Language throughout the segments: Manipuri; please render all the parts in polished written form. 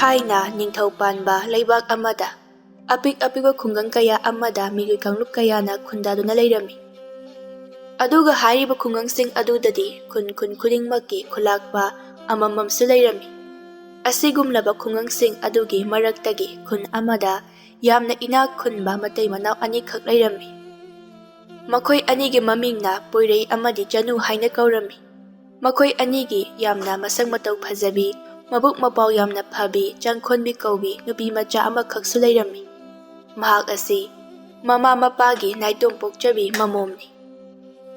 Thaina ningthau panba leibak amada apik-apikba khungang kaya amada migui kanglup kayana khundaduna leirami. Aduga hariba khungangsing adudadi khun khudingmakki khulakpa amamamsu leirami. Asigumlaba khungangsing adugi maraktagi khun amada yamna inak khunba matay manaw anikhak leirami. Makhoi anigi mamingna Poirei amadi Chanu haina kaurami. Makhoi anigi yamna masang mataw phajabi mabuk mapaw yamna phabi Changkhonbi kaubi nupi macha amakhaksu leirami. Mahak asi mama mapagi naitom pokchabi mamomni.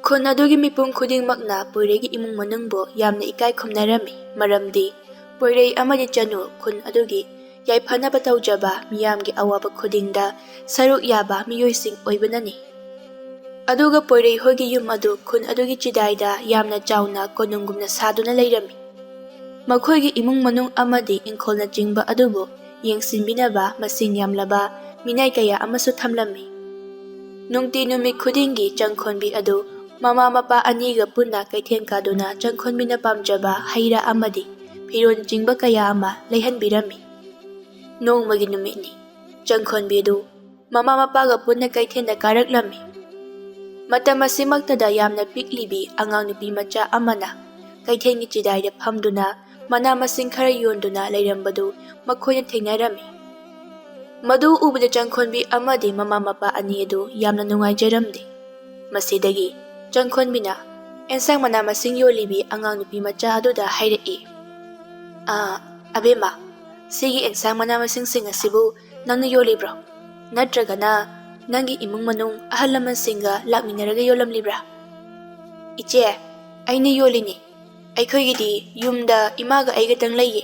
Khun adugi mipum khudingmakna Poiregi imung manungbo yamna ikai khumnarami maramdi Poirei amadi Chanu khun adugi yaifanaba tawjaba miyamgi awaba khudingda saruk yaba miyoising oibanani. Aduga Poirei hogi yum adu khun adugi chidaida yamna chauna konunggumna saduna leirami. Makhoigi imung manung amadi ingkholna jingba adubo yengsinbinaba masing yamlaba minay kaya amasu thamlami. Nungti numik khudingi Changkhonbi adu mama mapa aniga punna kaithen kaduna Changkhonbi na pamjaba haira amadi phiron jingba kaya ama leihanbirami. Nongmagi numitni Changkhonbi adu mama mapaga punna kaithen na karaklami. Matam asimaktada yamna piklibi angang nupi macha amana kaithengi chidaida phamduna mana masing khara yonduna leirambadu makhoina thengnarami. Madu ubada Changkhonbi amadi mama mapa ani adu yamna nungaijaramdi. Masidagi Changkhonbina ensang mana masing yolibi angang nupi macha aduda hairei. Abema sigi ensang mana masing sing asibu nangna yolibro natragana nangi imung manung ahal laman singa lakminaraga yolam libra. Iche, aina yolini. Aikhoigidi yumda imaga aigatang laye.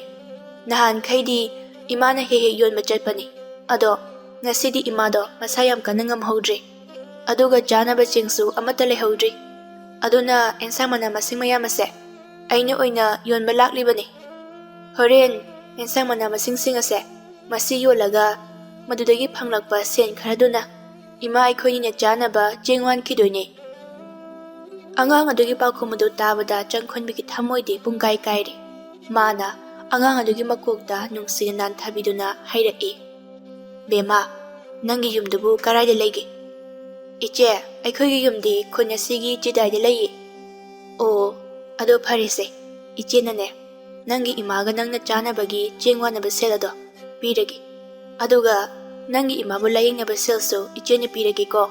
Nahan khaidi imana hehe yon machatpani. Ado, ngasidi imado masayam ka nangam hodre. Aduga janaba chingsu amata lehodre. Aduna ensang mana masing mayamase. Aina oina yon malak libani. Horen, ensang mana masing singase. Masi yolaga madudagi panglakpa sen karaduna. Ima aikhoini na janaba jengwan kidoine. Angang adugi pakhumadu tabada Changkhonbi ki thamoidi pungkai kairi. Mana angang adugi makokda nungsina nan thabiduna hairei. Bema nangi yumdubu karaida leige. Iche aikhoigi yumdi khonyasigi chidaida leige. O ado pharise iche nane nangi imaga nangna janabagi jengwanaba selado piragi. Aduga nangi imabu laying na basilso iche ni piragi ko.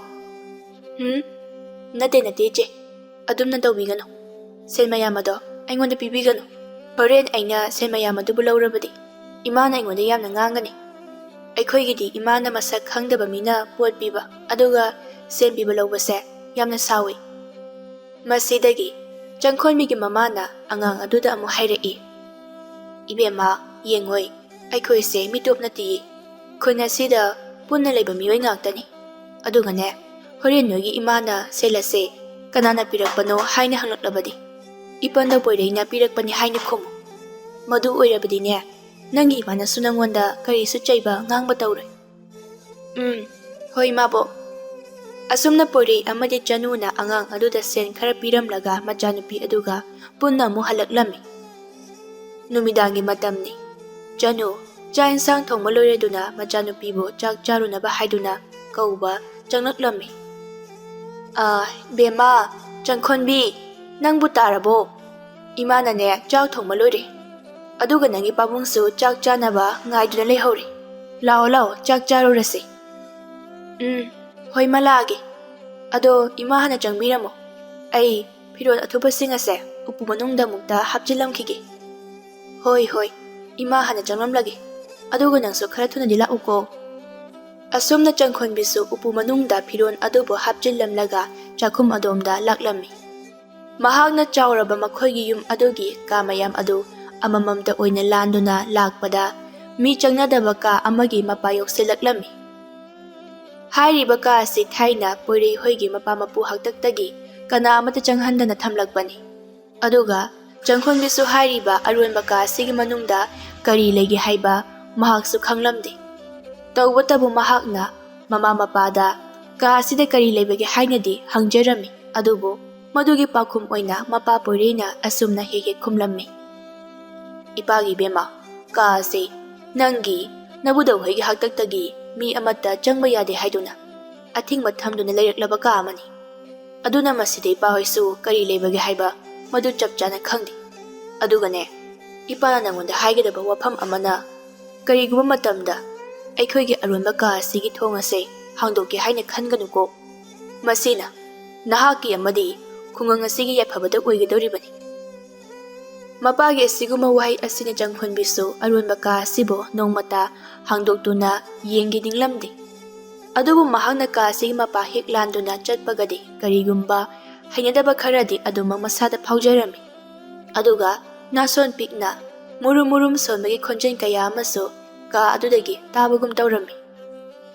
Nate che. Adum na daw bigano. Sen mayamado ay ngonda pibigano. Horen ay na sen mayamado bulaw rabadi. Ima na ay ngonda yam na ngangani. Ay koy gidi ima na masak hangda ba mina puwad biba. Aduga sen bibalaw base yam na sawi. Masidagi Changkhonbi ki mama na angang aduda amo hairei. Ibe ma yengoy ay koy se mitop na tiyi. Khuna sida punna leba miyoy ngaktani. Aduga ne, horen nogi imana selase kanana pirakpano haina hangaklabadi. Ipanda Poirei na pirakpani haina kumo. Madu oirabadi ne, nangi imana sunangwanda kari suchayba ngangba tawre. Hoy mabo. Asumna Poirei amadi Chanu na angang aduda sen khara piramlaga majanupi aduga punna mo halaklami. Numidangi matamni. Chanu cha insang thong maloire duna majanupi bo chak charuna ba haiduna kauba changnaklammi. Bema Changkhonbi nang butarabo. Imana ne chak thong maloire. Aduga nangi pabungsu chak chanaba ngaiduna lehori. Lao chak charurasi. Hoy malagi. Ado ima hana changbiramo. Ay phiron athupa singase upu manungda mukta hapchilamkhige. Hoy ima hana changlamlagi. Aduga nangso khara thuna dila uko. Asumna Changkhonbi su upu manungda phiron adubo hapchillamlaga chakhum adomda laklami. Mahakna chawraba makhoigi yum adugi kamayam adu amamamda oina landuna lakpada mi changnadaba ka amagi mapayok silaklami. Hairiba ka si thaina Poirei hoigi mapa mapu haktaktagi kana amata changhandana thamlakbani. Aduga Changkhonbi su hairiba aronba ka sigi manungda kari legi haiba mahaksu khanglamdi. Tawbatabu mahakna mama mapada ka asida kari lebege hainadi hangjarami. Adubo madugi pakhum oina mapa Poirei na asumna hege khumlammi. Ipagi bema ka asi Nangi nabudau hoigi haktaktagi mi amata changba yade haiduna athingba thamduna leireklaba ka amani aduna masidei pa hoisu kari lebage haiba madu chapchana khangdi adugane ipana nangonda haigedaba wafam amana kariguba matamda ꯑꯩꯈꯣꯏꯒꯤ ꯑꯔꯣꯟꯕ ꯀꯥ ꯑꯁꯤꯒꯤ ꯊꯣꯡ ꯑꯁꯤ ꯍꯥꯡꯗꯣꯛꯀꯦ ꯍꯥꯏꯅ ꯈꯟꯒꯅꯨꯀꯣ ꯃꯁꯤꯅ ꯅꯍꯥꯛꯀꯤ ꯑꯃꯗꯤ ꯈꯨꯡꯒꯪ ꯑꯁꯤꯒꯤ ꯌꯥꯏꯐꯕꯗ ꯑꯣꯏꯒꯗꯧꯔꯤꯕꯅꯤ ꯃꯄꯥꯒꯤ ꯑꯁꯤꯒꯨꯝꯕ ꯋꯥꯍꯩ ꯑꯁꯤꯅ ꯆꯪꯈꯣꯟꯕꯤꯁꯨ ꯑꯔꯣꯟꯕ ꯀꯥ ꯑꯁꯤꯕꯨ ꯅꯣꯡꯃꯇ ꯍꯥꯡꯗꯣꯛꯇꯨꯅ ꯌꯦꯡꯒꯦ ꯅꯤꯡꯂꯝꯗꯦ ꯑꯗꯨꯕꯨ ꯃꯍꯥꯛꯅ ꯀꯥ ꯑꯁꯤꯒꯤ ꯃꯄꯥ ꯍꯦꯛ ꯂꯥꯟꯗꯨꯅ ꯆꯠꯄꯒꯗꯤ ꯀꯔꯤꯒꯨꯝꯕ ꯍꯩꯅꯗꯕ ꯈꯔꯗꯤ ꯑꯗꯨꯃꯛ ꯃꯁꯥꯗ ꯐꯥꯎꯖꯔꯝꯃꯤ ꯑꯗꯨꯒ ꯅꯥꯁꯣꯟ ꯄꯤꯛꯅ ꯃꯨꯔꯨꯝ ꯃꯨꯔꯨꯝ ꯁꯣꯟꯕꯒꯤ ꯈꯣꯟꯖꯦꯜ ꯀꯌꯥ ꯑꯃꯁꯨ ꯀꯥ ꯑꯗꯨꯗꯒꯤ ꯇꯥꯕꯒꯨꯝ ꯇꯧꯔꯝꯃꯤ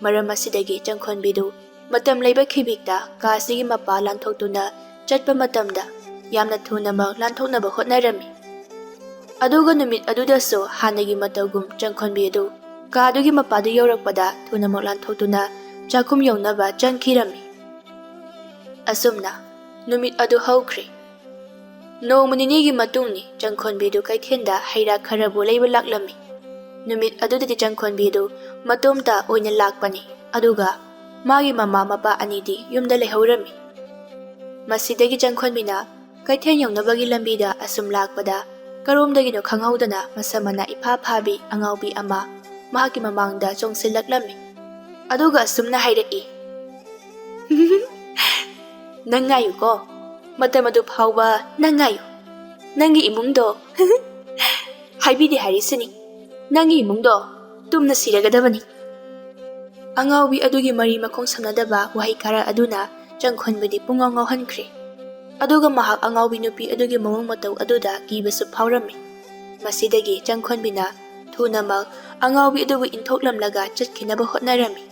ꯃꯔꯝ ꯑꯁꯤꯗꯒꯤ ꯆꯪꯈꯣꯟꯕꯤꯗꯨ ꯃꯇꯝ ꯂꯩꯕ ꯈꯤꯕꯤꯛꯇ ꯀꯥ ꯑꯁꯤꯒꯤ ꯃꯄꯥ ꯂꯥꯟꯊꯣꯛꯇꯨꯅ ꯆꯠꯄ ꯃꯇꯝꯗ ꯌꯥꯝꯅ ꯊꯨꯅꯃꯛ ꯂꯥꯟꯊꯣꯛꯅꯕ ꯍꯣꯠꯅꯔꯝꯃꯤ ꯑꯗꯨꯒ ꯅꯨꯃꯤꯠ ꯑꯗꯨꯗꯁꯨ ꯍꯥꯟꯅꯒꯤ ꯃꯇꯧꯒꯨꯝ ꯆꯪꯈꯣꯟꯕꯤ ꯑꯗꯨ ꯀꯥ ꯑꯗꯨꯒꯤ ꯃꯄꯥꯗꯨ ꯌꯧꯔꯛꯄꯗ ꯊꯨꯅꯃꯛ ꯂꯥꯟꯊꯣꯛꯇꯨꯅ ꯆꯥꯛꯈꯨꯝ ꯌꯧꯅꯕ ꯆꯪꯈꯤꯔꯝꯃꯤ ꯑꯁꯨꯝꯅ ꯅꯨꯃꯤꯠ ꯑꯗꯨ ꯍꯧꯈ꯭ꯔꯦ ꯅꯣꯡꯃ ꯅꯤꯅꯤꯒꯤ ꯃꯇꯨꯡꯅꯤ ꯆꯪꯈꯣꯟꯕꯤꯗꯨ ꯀꯩꯊꯦꯜꯗ ꯍꯩꯔꯥ ꯈꯔꯕꯨ ꯂꯩꯕ ꯂꯥꯛꯂꯝꯃꯤ ꯅꯨꯃꯤꯠ ꯑꯗꯨꯗꯗꯤ ꯆꯪꯈꯣꯟꯕꯤꯗꯨ ꯃꯇꯣꯝꯇ ꯑꯣꯏꯅ ꯂꯥꯛꯄꯅꯤ ꯑꯗꯨꯒ ꯃꯥꯒꯤ ꯃꯃꯥ ꯃꯄꯥ ꯑꯅꯤꯗꯤ ꯌꯨꯝꯗ ꯂꯩꯍꯧꯔꯝꯃꯤ ꯃꯁꯤꯗꯒꯤ ꯆꯪꯈꯣꯟꯕꯤꯅ ꯀꯩꯊꯦꯜ ꯌꯧꯅꯕꯒꯤ ꯂꯝꯕꯤꯗ ꯑꯁꯨꯝ ꯂꯥꯛꯄꯗ ꯀꯔꯣꯝꯗꯒꯤꯅꯣ ꯈꯪꯍꯧꯗꯅ ꯃꯁꯝ ꯃꯅꯥ ꯏꯐꯥ ꯐꯥꯕꯤ ꯑꯉꯥꯎꯕꯤ ꯑꯃ ꯃꯍꯥꯛꯀꯤ ꯃꯃꯥꯡꯗ ꯆꯣꯡꯁꯤꯜꯂꯛꯂꯝꯃꯤ ꯑꯗꯨꯒ ꯑꯁꯨꯝꯅ ꯍꯥꯏꯔꯛꯏ ꯅꯪ ꯉꯥꯏꯌꯨꯀꯣ ꯃꯇꯝ ꯑꯗꯨ ꯐꯥꯎꯕ ꯅꯪ ꯉꯥꯏꯌꯨ ꯅꯪꯒꯤ ꯏꯃꯨꯡꯗꯣ ꯍꯥꯏꯕꯤꯗꯦ ꯍꯥꯏꯔꯤꯁꯤꯅꯤ ꯅꯪꯒꯤ ꯏꯃꯨꯡꯗꯣ ꯇꯨꯝꯅ ꯁꯤꯔꯒꯗꯕꯅꯤ ꯑꯉꯥꯎꯕꯤ ꯑꯗꯨꯒꯤ ꯃꯔꯤ ꯃꯈꯣꯡ ꯁꯝꯅꯗꯕ ꯋꯥꯍꯩ ꯈꯔ ꯑꯗꯨꯅ ꯆꯪꯈꯣꯟꯕꯗꯤ ꯄꯨꯡꯉꯥꯎ ꯉꯥꯎꯍꯟꯈ꯭ꯔꯦ ꯑꯗꯨꯒ ꯃꯍꯥꯛ ꯑꯉꯥꯎꯕꯤ ꯅꯨꯄꯤ ꯑꯗꯨꯒꯤ ꯃꯑꯣꯡ ꯃꯇꯧ ꯑꯗꯨꯗ ꯀꯤꯕꯁꯨ ꯐꯥꯎꯔꯝꯃꯤ ꯃꯁꯤꯗꯒꯤ ꯆꯪꯈꯣꯟꯕꯤꯅ ꯊꯨꯅꯃꯛ ꯑꯉꯥꯎꯕꯤ ꯑꯗꯨꯕꯨ ꯏꯟꯊꯣꯛꯂꯝꯂꯒ ꯆꯠꯈꯤꯅꯕ ꯍꯣꯠꯅꯔꯝꯃꯤ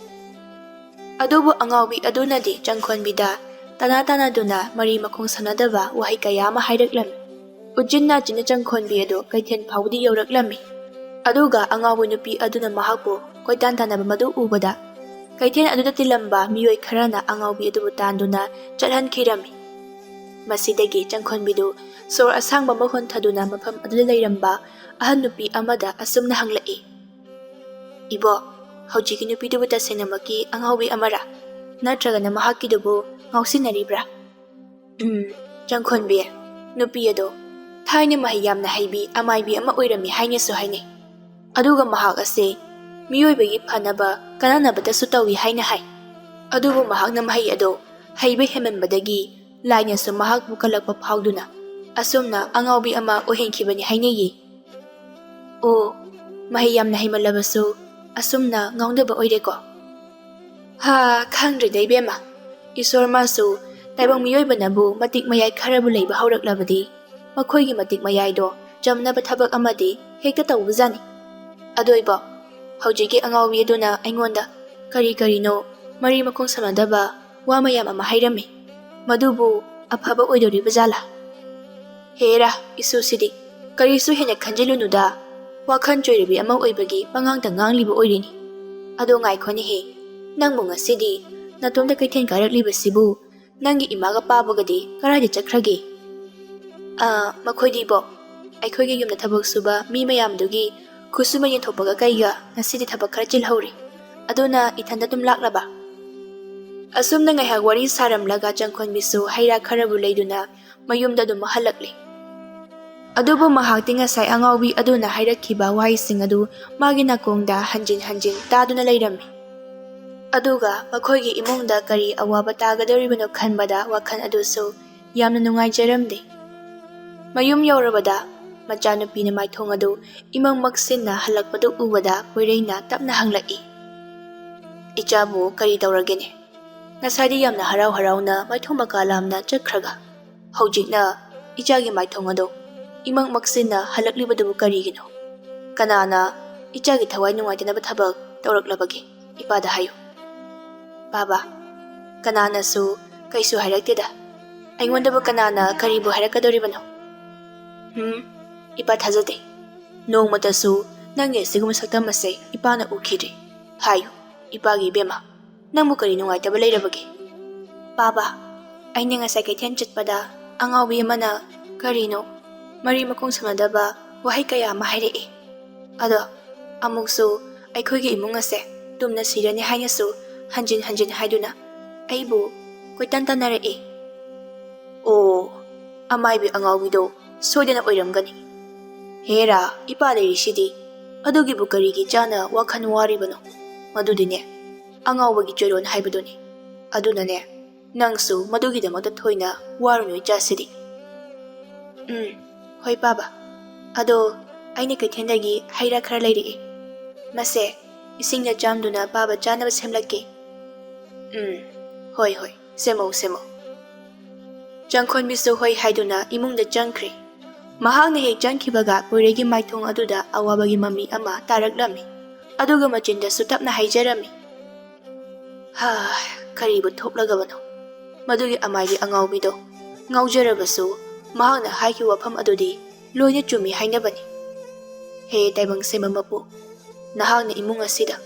ꯑꯗꯨꯕꯨ ꯑꯉꯥꯎꯕꯤ ꯑꯗꯨꯅꯗꯤ ꯆꯪꯈꯣꯟꯕꯤꯗ ꯇꯥꯅ ꯇꯥꯅꯗꯨꯅ ꯃꯔꯤ ꯃꯈꯣꯡ ꯁꯝꯅꯗꯕ ꯋꯥꯍꯩ ꯀꯌꯥ ꯑꯃ ꯍꯥꯏꯔꯛꯂꯝꯃꯤ ꯎꯆꯤꯟ ꯅꯥꯆꯤꯟꯅ ꯆꯪꯈꯣꯟꯕꯤ ꯑꯗꯨ ꯀꯩꯊꯦꯜ ꯐꯥꯎꯕꯗꯤ ꯌꯧꯔꯛꯂꯝꯃꯤ ꯑꯗꯨꯒ ꯑꯉꯥꯎꯕꯤ ꯅꯨꯄꯤ ꯑꯗꯨꯅ ꯃꯍꯥꯛꯄꯨ ꯀꯣꯏꯇꯥꯟ ꯇꯥꯟꯅꯕ ꯃꯗꯨ ꯎꯕꯗ ꯀꯩꯊꯦꯜ ꯑꯗꯨꯗ ꯇꯤꯜꯂꯝꯕ ꯃꯤꯑꯣꯏ ꯈꯔꯅ ꯑꯉꯥꯎꯕꯤ ꯑꯗꯨꯕꯨ ꯇꯥꯟꯗꯨꯅ ꯆꯠꯍꯟꯈꯤꯔꯝꯃꯤ ꯃꯁꯤꯗꯒꯤ ꯆꯪꯈꯣꯟꯕꯤꯗꯨ ꯁꯣꯔ ꯑꯁꯥꯡꯕ ꯑꯃ ꯍꯣꯟꯊꯗꯨꯅ ꯃꯐꯝ ꯑꯗꯨꯗ ꯂꯩꯔꯝꯕ ꯑꯍꯟ ꯅꯨꯄꯤ ꯑꯃꯗ ꯑꯁꯨꯝꯅ ꯍꯪꯂꯛꯏ ꯏꯕꯣ ꯍꯧꯖꯤꯛꯀꯤ ꯅꯨꯄꯤꯗꯨꯕꯨ ꯇꯁꯦꯡꯅꯃꯛꯀꯤ ꯑꯉꯥꯎꯕꯤ ꯑꯃꯔꯥ ꯅꯠꯇ꯭ꯔꯒꯅ ꯃꯍꯥꯛꯀꯤꯗꯨꯕꯨ ꯉꯥꯎꯁꯤꯟꯅꯔꯤꯕ꯭ꯔꯥ ꯆꯪꯈꯣꯟꯕꯤ ꯅꯨꯄꯤ ꯑꯗꯣ ꯊꯥꯏꯅ ꯃꯍꯩ ꯌꯥꯝꯅ ꯍꯩꯕꯤ ꯑꯃꯥꯏꯕꯤ ꯑꯃ ꯑꯣꯏꯔꯝꯃꯤ ꯍꯥꯏꯅꯁꯨ ꯍꯥꯏꯅꯩ ꯑꯗꯨꯒ ꯃꯍꯥꯛ ꯑꯁꯤ ꯃꯤꯑꯣꯏꯕꯒꯤ ꯐꯅꯕ ꯀꯥꯟꯅꯅꯕꯗꯁꯨ ꯇꯧꯏ ꯍꯥꯏꯅ ꯍꯥꯏ ꯑꯗꯨꯕꯨ ꯃꯍꯥꯛꯅ ꯃꯍꯩ ꯑꯗꯣ ꯍꯩꯕ ꯍꯦꯟꯃꯟꯕꯗꯒꯤ ꯂꯥꯏꯅꯁꯨ ꯃꯍꯥꯛꯄꯨ ꯀꯜꯂꯛꯄ ꯐꯥꯎꯗꯨꯅ ꯑꯁꯨꯝꯅ ꯑꯉꯥꯎꯕꯤ ꯑꯃ ꯑꯣꯏꯍꯟꯈꯤꯕꯅꯤ ꯍꯥꯏꯅꯩꯌꯦ ꯑꯣ ꯃꯍꯩ ꯌꯥꯝꯅ ꯍꯩꯃꯜꯂꯕꯁꯨ ꯑꯁꯨꯝꯅ ꯉꯥꯎꯅꯕ ꯑꯣꯏꯔꯦꯀꯣ ꯈꯪꯗ꯭ꯔꯦꯗ ꯏꯕꯦꯝꯃ ꯏꯁꯣꯔ ꯃꯥꯁꯨ ꯇꯥꯏꯕꯪ ꯃꯤꯑꯣꯏꯕꯅꯕꯨ ꯃꯇꯤꯛ ꯃꯌꯥꯏ ꯈꯔꯕꯨ ꯂꯩꯕ ꯍꯧꯔꯛꯂꯕꯗꯤ ꯃꯈꯣꯏꯒꯤ ꯃꯇꯤꯛ ꯃꯌꯥꯏꯗꯣ ꯆꯝꯅꯕ ꯊꯕꯛ ꯑꯃꯗꯤ ꯍꯦꯛꯇ ꯇꯧꯕꯖꯥꯠꯅꯤ ꯑꯗꯣꯏꯕꯣ ꯍꯧꯖꯤꯛꯀꯤ ꯑꯉꯥꯎꯕꯤ ꯑꯗꯨꯅ ꯑꯩꯉꯣꯟꯗ ꯀꯔꯤ ꯀꯔꯤꯅꯣ ꯃꯔꯤ ꯃꯈꯣꯡ ꯁꯝꯅꯗꯕ ꯋꯥ ꯃꯌꯥꯝ ꯑꯃ ꯍꯥꯏꯔꯝꯃꯤ ꯃꯗꯨꯕꯨ ꯑꯐꯕ ꯑꯣꯏꯗꯣꯔꯤꯕ ꯖꯥꯠꯂꯥ ꯍꯦꯔꯥ ꯏꯁꯨꯁꯤꯗꯤ ꯀꯔꯤꯁꯨ ꯍꯦꯟꯅ ꯈꯟꯖꯤꯜꯂꯨꯅꯨꯗ ꯋꯥꯈꯜ ꯆꯣꯏꯔꯕꯤ ꯑꯃ ꯑꯣꯏꯕꯒꯤ ꯄꯉꯥꯡꯗ ꯉꯥꯡꯂꯤꯕ ꯑꯣꯏꯔꯤꯅꯤ ꯑꯗꯣ ꯉꯥꯏꯈꯣꯅꯦꯍꯦ ꯅꯪꯕꯨ ꯉꯁꯤꯗꯤ ꯅꯇꯣꯝꯇ ꯀꯩꯊꯦꯜ ꯀꯥꯔꯛꯂꯤꯕꯁꯤꯕꯨ ꯅꯪꯒꯤ ꯏꯃꯥꯒ ꯄꯥꯕꯒꯗꯤ ꯀꯔꯥꯏꯗ ꯆꯠꯈ꯭ꯔꯒꯦ ꯃꯈꯣꯏꯗꯤꯕꯣ ꯑꯩꯈꯣꯏꯒꯤ ꯌꯨꯝꯗ ꯊꯕꯛ ꯁꯨꯕ ꯃꯤ ꯃꯌꯥꯝꯗꯨꯒꯤ ꯈꯨꯠꯁꯨꯃꯟ ꯌꯦꯟꯊꯣꯛꯄꯒ ꯀꯩꯒ ꯉꯁꯤꯗꯤ ꯊꯕꯛ ꯈꯔ ꯆꯤꯜꯍꯧꯔꯤ ꯑꯗꯨꯅ ꯏꯊꯟꯗ ꯑꯗꯨꯝ ꯂꯥꯛꯂꯕ ꯑꯁꯨꯝꯅ ꯉꯥꯏꯍꯥꯛ ꯋꯥꯔꯤ ꯁꯥꯔꯝꯂꯒ ꯆꯪꯈꯣꯟꯕꯤꯁꯨ ꯍꯩꯔꯥ ꯈꯔꯕꯨ ꯂꯩꯗꯨꯅ ꯃꯌꯨꯝꯗ ꯑꯗꯨꯝ ꯍꯜꯂꯛꯂꯤ ꯑꯗꯨꯕꯨ ꯃꯍꯥꯛꯇꯤ ꯉꯁꯥꯏ ꯑꯉꯥꯎꯕꯤ ꯑꯗꯨꯅ ꯍꯥꯏꯔꯛꯈꯤꯕ ꯋꯥꯍꯩꯁꯤꯡ ꯑꯗꯨ ꯃꯥꯒꯤ ꯅꯥꯀꯣꯡꯗ ꯍꯟꯖꯤꯟ ꯍꯟꯖꯤꯟ ꯇꯥꯗꯨꯅ ꯂꯩꯔꯝꯃꯤ ꯑꯗꯨꯒ ꯃꯈꯣꯏꯒꯤ ꯏꯃꯨꯡꯗ ꯀꯔꯤ ꯑꯋꯥꯕ ꯇꯥꯒꯗꯧꯔꯤꯕꯅꯣ ꯈꯟꯕꯗ ꯋꯥꯈꯜ ꯑꯗꯨꯁꯨ ꯌꯥꯝꯅ ꯅꯨꯡꯉꯥꯏꯖꯔꯝꯗꯦ ꯃꯌꯨꯝ ꯌꯧꯔꯕꯗ ꯃꯆꯥꯅꯨꯄꯤꯅ ꯃꯥꯏꯊꯣꯡ ꯑꯗꯨ ꯏꯃꯪ ꯃꯛꯁꯤꯟꯅ ꯍꯜꯂꯛꯄꯗꯨ ꯎꯕꯗ ꯄꯣꯏꯔꯩꯅ ꯇꯞꯅ ꯍꯪꯂꯛꯏ ꯏꯆꯥꯕꯨ ꯀꯔꯤ ꯇꯧꯔꯒꯦꯅꯦ ꯉꯁꯥꯏꯗꯤ ꯌꯥꯝꯅ ꯍꯔꯥꯎ ꯍꯔꯥꯎꯅ ꯃꯥꯏꯊꯣꯡ ꯃꯀꯥ ꯂꯥꯝꯅ ꯆꯠꯈ꯭ꯔꯒ ꯍꯧꯖꯤꯛꯅ ꯏꯆꯥꯒꯤ ꯃꯥꯏꯊꯣꯡ ꯑꯗꯨ ꯏꯃꯪ ꯃꯛꯁꯤꯟꯅ ꯍꯜꯂꯛꯂꯤꯕꯗꯨꯕꯨ ꯀꯔꯤꯒꯤꯅꯣ ꯀꯅꯥꯅ ꯏꯆꯥꯒꯤ ꯊꯋꯥꯏ ꯅꯨꯡꯉꯥꯏꯇꯅꯕ ꯊꯕꯛ ꯇꯧꯔꯛꯂꯕꯒꯦ ꯏꯄꯥꯗ ꯍꯥꯏꯌꯨ ꯕꯥꯕꯥ ꯀꯅꯥꯅꯁꯨ ꯀꯩꯁꯨ ꯍꯥꯏꯔꯛꯇꯦꯗ ꯑꯩꯉꯣꯟꯗꯕꯨ ꯀꯅꯥꯅ ꯀꯔꯤꯕꯨ ꯍꯥꯏꯔꯛꯀꯗꯧꯔꯤꯕꯅꯣ ꯏꯄꯥ ꯊꯥꯖꯗꯦ ꯅꯣꯡꯃꯇꯁꯨ ꯅꯪꯒꯤ ꯑꯁꯤꯒꯨꯝꯕ ꯁꯛꯇꯝ ꯑꯁꯦ ꯏꯄꯥꯅ ꯎꯈꯤꯗ꯭ꯔꯤ ꯍꯥꯏꯌꯨ ꯏꯄꯥꯒꯤ ꯏꯕꯦꯝꯃ ꯅꯪꯕꯨ ꯀꯔꯤ ꯅꯨꯡꯉꯥꯏꯇꯕ ꯂꯩꯔꯕꯒꯦ ꯕꯥꯕꯥ ꯑꯩꯅ ꯉꯁꯥꯏ ꯀꯩꯊꯦꯜ ꯆꯠꯄꯗ ꯑꯉꯥꯎꯕꯤ ꯑꯃꯅ ꯀꯔꯤꯅꯣ ꯃꯔꯤ ꯃꯈꯣꯡ ꯁꯝꯅꯗꯕ ꯋꯥꯍꯩ ꯀꯌꯥ ꯑꯃ ꯍꯥꯏꯔꯛꯏ ꯑꯗꯣ ꯑꯃꯨꯛꯁꯨ ꯑꯩꯈꯣꯏꯒꯤ ꯏꯃꯨꯡ ꯑꯁꯦ ꯇꯨꯝꯅ ꯁꯤꯔꯅꯤ ꯍꯥꯏꯅꯁꯨ ꯍꯟꯖꯤꯟ ꯍꯟꯖꯤꯟ ꯍꯥꯏꯗꯨꯅ ꯑꯩꯕꯨ ꯀꯣꯏꯇꯥꯟ ꯇꯥꯟꯅꯔꯛꯏ꯫ ꯑꯣ, ꯑꯃꯥꯏꯕꯤ ꯑꯉꯥꯎꯕꯤꯗꯣ ꯁꯣꯏꯗꯅ ꯑꯣꯏꯔꯝꯒꯅꯤ꯫ ꯍꯦꯔꯥ, ꯏꯄꯥ ꯂꯩꯔꯤꯁꯤꯗꯤ ꯑꯗꯨꯒꯤꯕꯨ ꯀꯔꯤꯒꯤ ꯆꯥꯅ ꯋꯥꯈꯜ ꯋꯥꯔꯤꯕꯅꯣ? ꯃꯗꯨꯗꯤꯅꯦ ꯑꯉꯥꯎꯕꯒꯤ ꯆꯣꯏꯔꯣꯟ ꯍꯥꯏꯕꯗꯨꯅꯤ꯫ ꯑꯗꯨꯅꯅꯦ ꯅꯪꯁꯨ ꯃꯗꯨꯒꯤꯗꯃꯛꯇ ꯊꯣꯏꯅ ꯋꯥꯔꯨꯅꯨ ꯏꯆꯥꯁꯤꯗꯤ꯫ ꯍꯣꯏ ꯄꯥꯕ, ꯑꯗꯣ ꯑꯩꯅ ꯀꯩꯊꯦꯜꯗꯒꯤ ꯍꯩ ꯔꯥ ꯈꯔ ꯂꯩꯔꯛꯏ꯫ ꯃꯁꯦ ꯏꯁꯤꯡꯅ ꯆꯥꯝꯗꯨꯅ ꯄꯥꯕ ꯆꯥꯅꯕ ꯁꯦꯝꯂꯛꯀꯦ꯫ ꯍꯣꯏ ꯍꯣꯏ, ꯁꯦꯝꯃꯧ ꯁꯦꯝꯃꯧ꯫ ꯆꯪꯈꯣꯟꯕꯤꯁꯨ ꯍꯣꯏ ꯍꯥꯏꯗꯨꯅ ꯏꯃꯨꯡꯗ ꯆꯪꯈ꯭ꯔꯦ꯫ ꯃꯍꯥꯛꯅ ꯍꯦꯛ ꯆꯪꯈꯤꯕꯒ ꯄꯣꯏꯔꯩꯒꯤ ꯃꯥꯏꯊꯣꯡ ꯑꯗꯨꯗ ꯑꯋꯥꯕꯒꯤ ꯃꯃꯤ ꯑꯃ ꯇꯥꯔꯛꯂꯝꯃꯤ꯫ ꯑꯗꯨꯒ ꯃꯆꯤꯟꯗꯁꯨ ꯇꯞꯅ ꯍꯥꯏꯖꯔꯝꯃꯤ, ꯀꯔꯤꯕꯨ ꯊꯣꯛꯂꯒꯕꯅꯣ? ꯃꯗꯨꯒꯤ ꯑꯃꯥꯏꯕꯤ ꯑꯉꯥꯎꯕꯤꯗꯣ ꯉꯥꯎꯖꯔꯕꯁꯨ ꯃꯍꯥꯛꯅ ꯍꯥꯏꯈꯤꯕ ꯋꯥꯐꯝ ꯑꯗꯨꯗꯤ ꯂꯣꯏꯅ ꯆꯨꯝꯃꯤ ꯍꯥꯏꯅꯕꯅꯤ꯫ ꯍꯦ ꯇꯥꯏꯕꯪ ꯁꯦꯝꯕ ꯃꯄꯨ, ꯅꯍꯥꯛꯅ ꯏꯃꯨꯡ ꯑꯁꯤꯗ